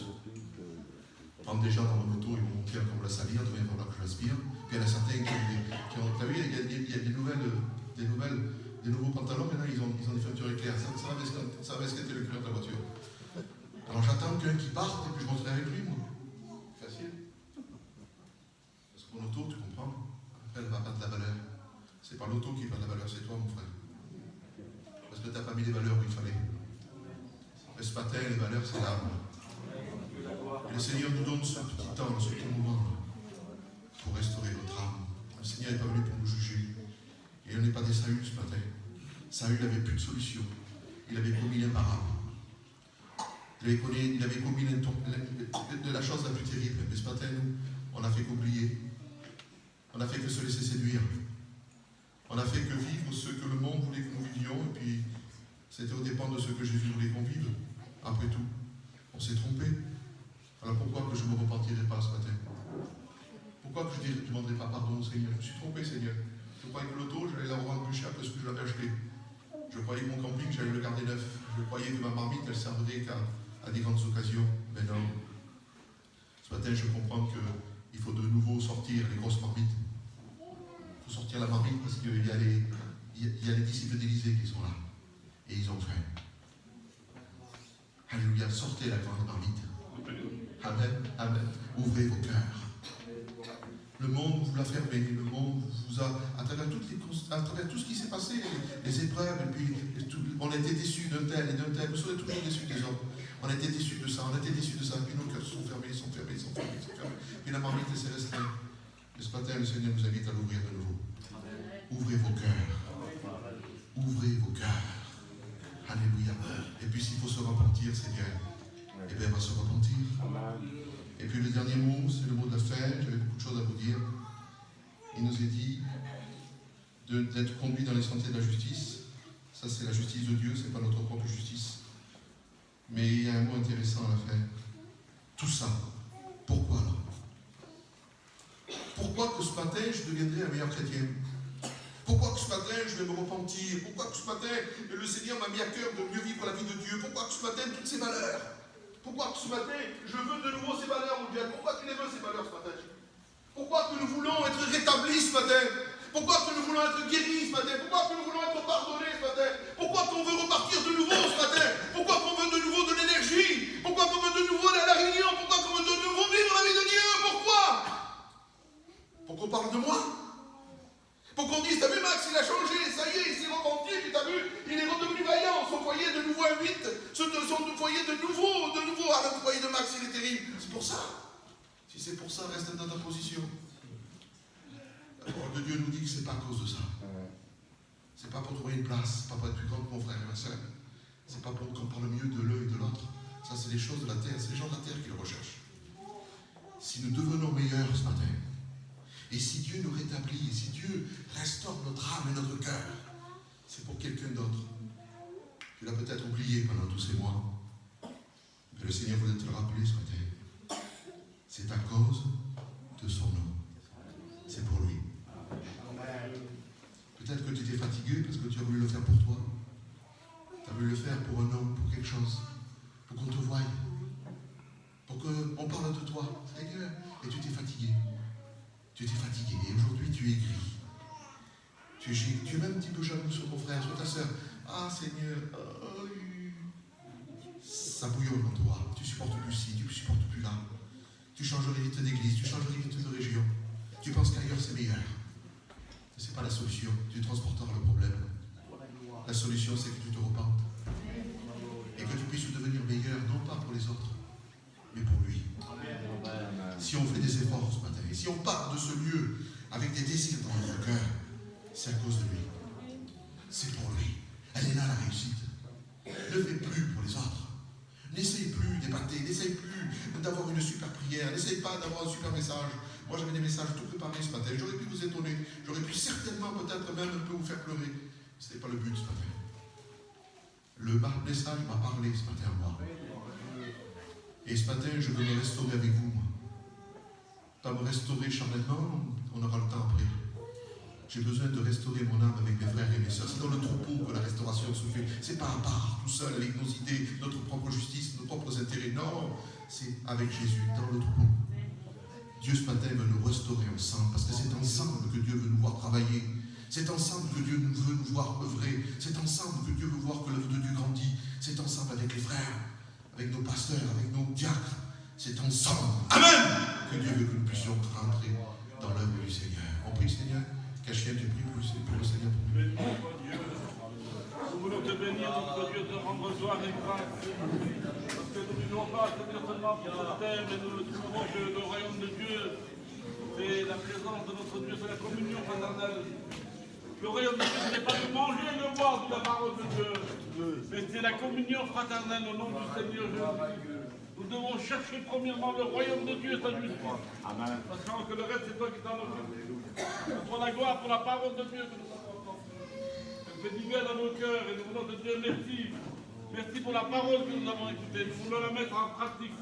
Prendre des gens dans mon auto, ils vont monter comme la salir, demain il va falloir que je l'aspire. Puis il y en a certains qui ont. T'as vu, il y a des nouveaux pantalons, maintenant ils ont des fermetures éclairs. Ça va esquinter le cuir de la voiture. Alors j'attends qu'un qui parte et puis je rentrerai avec lui, moi. Facile. Parce que mon auto, tu comprends, après elle va perdre la valeur. C'est pas l'auto qui perd la valeur, c'est toi, mon frère. Parce que tu n'as pas mis les valeurs où il fallait. Mais ce matin, les valeurs, c'est l'âme. Et le Seigneur nous donne ce petit temps, ce petit moment pour restaurer notre âme. Le Seigneur n'est pas venu pour nous juger. Et on n'est pas des Saül ce matin. Saül n'avait plus de solution. Il avait commis l'imparable. Il avait commis de la chose la plus terrible. Mais ce matin, nous, on n'a fait qu'oublier. On n'a fait que se laisser séduire. On n'a fait que vivre ce que le monde voulait que nous vivions. Et puis, c'était au dépend de ce que Jésus voulait qu'on vive. Après tout, on s'est trompé. Alors pourquoi que je ne me repentirai pas ce matin? Pourquoi que je ne demanderai pas pardon au Seigneur? Je me suis trompé, Seigneur. Je croyais que l'auto, j'allais la revendre plus cher que ce que je l'avais acheté. Je croyais que mon camping, j'allais le garder neuf. Je croyais que ma marmite, elle servirait qu'à des grandes occasions. Mais non. Ce matin, je comprends qu'il faut de nouveau sortir les grosses marmites. Il faut sortir la marmite parce qu'il y a les disciples d'Élysée qui sont là. Et ils ont faim. Alléluia, sortez la grande marmite. Amen, amen. Ouvrez vos cœurs. Le monde vous l'a fermé, le monde vous a, à travers tout ce qui s'est passé, les épreuves, et puis on a été déçus d'un tel et d'un tel. Vous serez toujours déçus des hommes. On a été déçus de ça, puis nos cœurs sont fermés, sont fermés. Puis la marmite s'est restreinte. Et ce matin, le Seigneur nous invite à l'ouvrir de nouveau. Ouvrez vos cœurs. Ouvrez vos cœurs. Alléluia. Et puis s'il faut se repentir, c'est bien. Eh bien, on va se repentir. Et puis le dernier mot, c'est le mot de la fin. J'avais beaucoup de choses à vous dire. Il nous est dit d'être conduit dans les sentiers de la justice. Ça, c'est la justice de Dieu, c'est pas notre propre justice. Mais il y a un mot intéressant à la fin. Tout ça, pourquoi là? Pourquoi que ce matin, je deviendrai un meilleur chrétien? Pourquoi que ce matin, je vais me repentir? Pourquoi que ce matin, le Seigneur m'a mis à cœur de mieux vivre la vie de Dieu? Pourquoi que ce matin, toutes ces valeurs? Pourquoi que ce matin, je veux de nouveau ces valeurs, mon Dieu? Pourquoi tu les veux, ces valeurs, ce matin? Pourquoi que nous voulons être rétablis ce matin? Pourquoi que nous voulons être guéris ce matin? Pourquoi que nous voulons être pardonnés ce matin? Pourquoi qu'on veut repartir de nouveau ce matin? Pourquoi qu'on veut de nouveau de l'énergie? Pourquoi qu'on veut de nouveau aller à la réunion? Pourquoi qu'on veut de nouveau vivre la vie de Dieu? Pourquoi? Pour qu'au grâce, il est terrible. C'est pour ça. Si c'est pour ça, reste dans ta position. La parole de Dieu nous dit que c'est pas à cause de ça. C'est pas pour trouver une place, c'est pas pour être plus grand que mon frère et ma soeur. C'est pas pour qu'on parle mieux de l'un et de l'autre. Ça, c'est les choses de la terre, c'est les gens de la terre qui le recherchent. Si nous devenons meilleurs ce matin, et si Dieu nous rétablit, et si Dieu restaure notre âme et notre cœur, c'est pour quelqu'un d'autre. Tu l'as peut-être oublié pendant tous ces mois, mais le Seigneur voulait te le rappeler ce matin. C'est à cause de son nom. C'est pour lui. Peut-être que tu étais fatigué parce que tu as voulu le faire pour toi. Tu as voulu le faire pour un homme, pour quelque chose, pour qu'on te voie, pour qu'on parle de toi, Seigneur, et tu t'es fatigué. Tu t'es fatigué et aujourd'hui tu es gris. Tu es même un petit peu jaloux sur ton frère, sur ta soeur. Ah Seigneur, ça bouillonne en toi. Tu supportes plus ci, tu supportes plus là. Tu changerais vite d'église, tu changerais vite de région. Tu penses qu'ailleurs c'est meilleur. Ce n'est pas la solution. Tu transporteras le problème. La solution c'est que tu te repentes. Et que tu puisses devenir meilleur, non pas pour les autres, mais pour lui. Si on fait des efforts ce matin, et si on part de ce lieu avec des désirs dans notre cœur, c'est à cause de lui. C'est pour lui. Elle est là la réussite. Ne fais plus pour les autres. N'essaye plus d'épater, n'essaye plus d'avoir une super prière, n'essaye pas d'avoir un super message. Moi j'avais des messages tout préparés ce matin, j'aurais pu vous étonner, j'aurais pu certainement peut-être même un peu vous faire pleurer. Ce n'était pas le but ce matin. Le message m'a parlé ce matin à moi. Et ce matin je veux me restaurer avec vous, moi. Pas me restaurer charnellement, on aura le temps après. J'ai besoin de restaurer mon âme avec mes frères et mes sœurs. C'est dans le troupeau que la restauration se fait. C'est pas à part, tout seul, avec nos idées, notre propre justice, nos propres intérêts. Non, c'est avec Jésus, dans le troupeau. Dieu ce matin veut nous restaurer ensemble, parce que c'est ensemble que Dieu veut nous voir travailler. C'est ensemble que Dieu veut nous voir œuvrer. C'est ensemble que Dieu veut voir que l'œuvre de Dieu grandit. C'est ensemble avec les frères, avec nos pasteurs, avec nos diacres. C'est ensemble, amen, que Dieu veut que nous puissions rentrer dans l'œuvre du Seigneur. On prie, Seigneur. Cachien, tu pries pour le Seigneur. Nous voulons te bénir, notre Dieu, te rendre gloire et grâce. Parce que nous ne vivons pas seulement pour ce terre, mais nous le trouvons que le royaume de Dieu, c'est la présence de notre Dieu, c'est la communion fraternelle. Le royaume de Dieu, ce n'est pas de manger et de boire de la parole de Dieu, mais c'est la communion fraternelle au nom du Seigneur Jésus. Nous devons chercher premièrement le royaume de Dieu et sa justice. Amen. Sachant que le reste, c'est toi qui t'en occupes. Pour la gloire, pour la parole de Dieu que nous avons entendue. Elle fait du bien dans nos cœurs et nous voulons te dire merci. Merci pour la parole que nous avons écoutée. Nous voulons la mettre en pratique.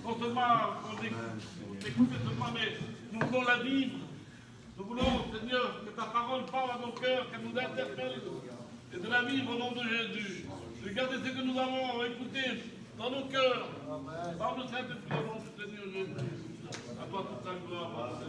Non seulement pour l'écouter seulement, mais nous voulons la vivre. Nous voulons, Seigneur, que ta parole parle à nos cœurs, qu'elle nous interpelle et de la vivre au nom de Jésus. De garder ce que nous avons écouté dans nos cœurs, par le Saint-Esprit, au nom du Seigneur Jésus. À toi toute la gloire,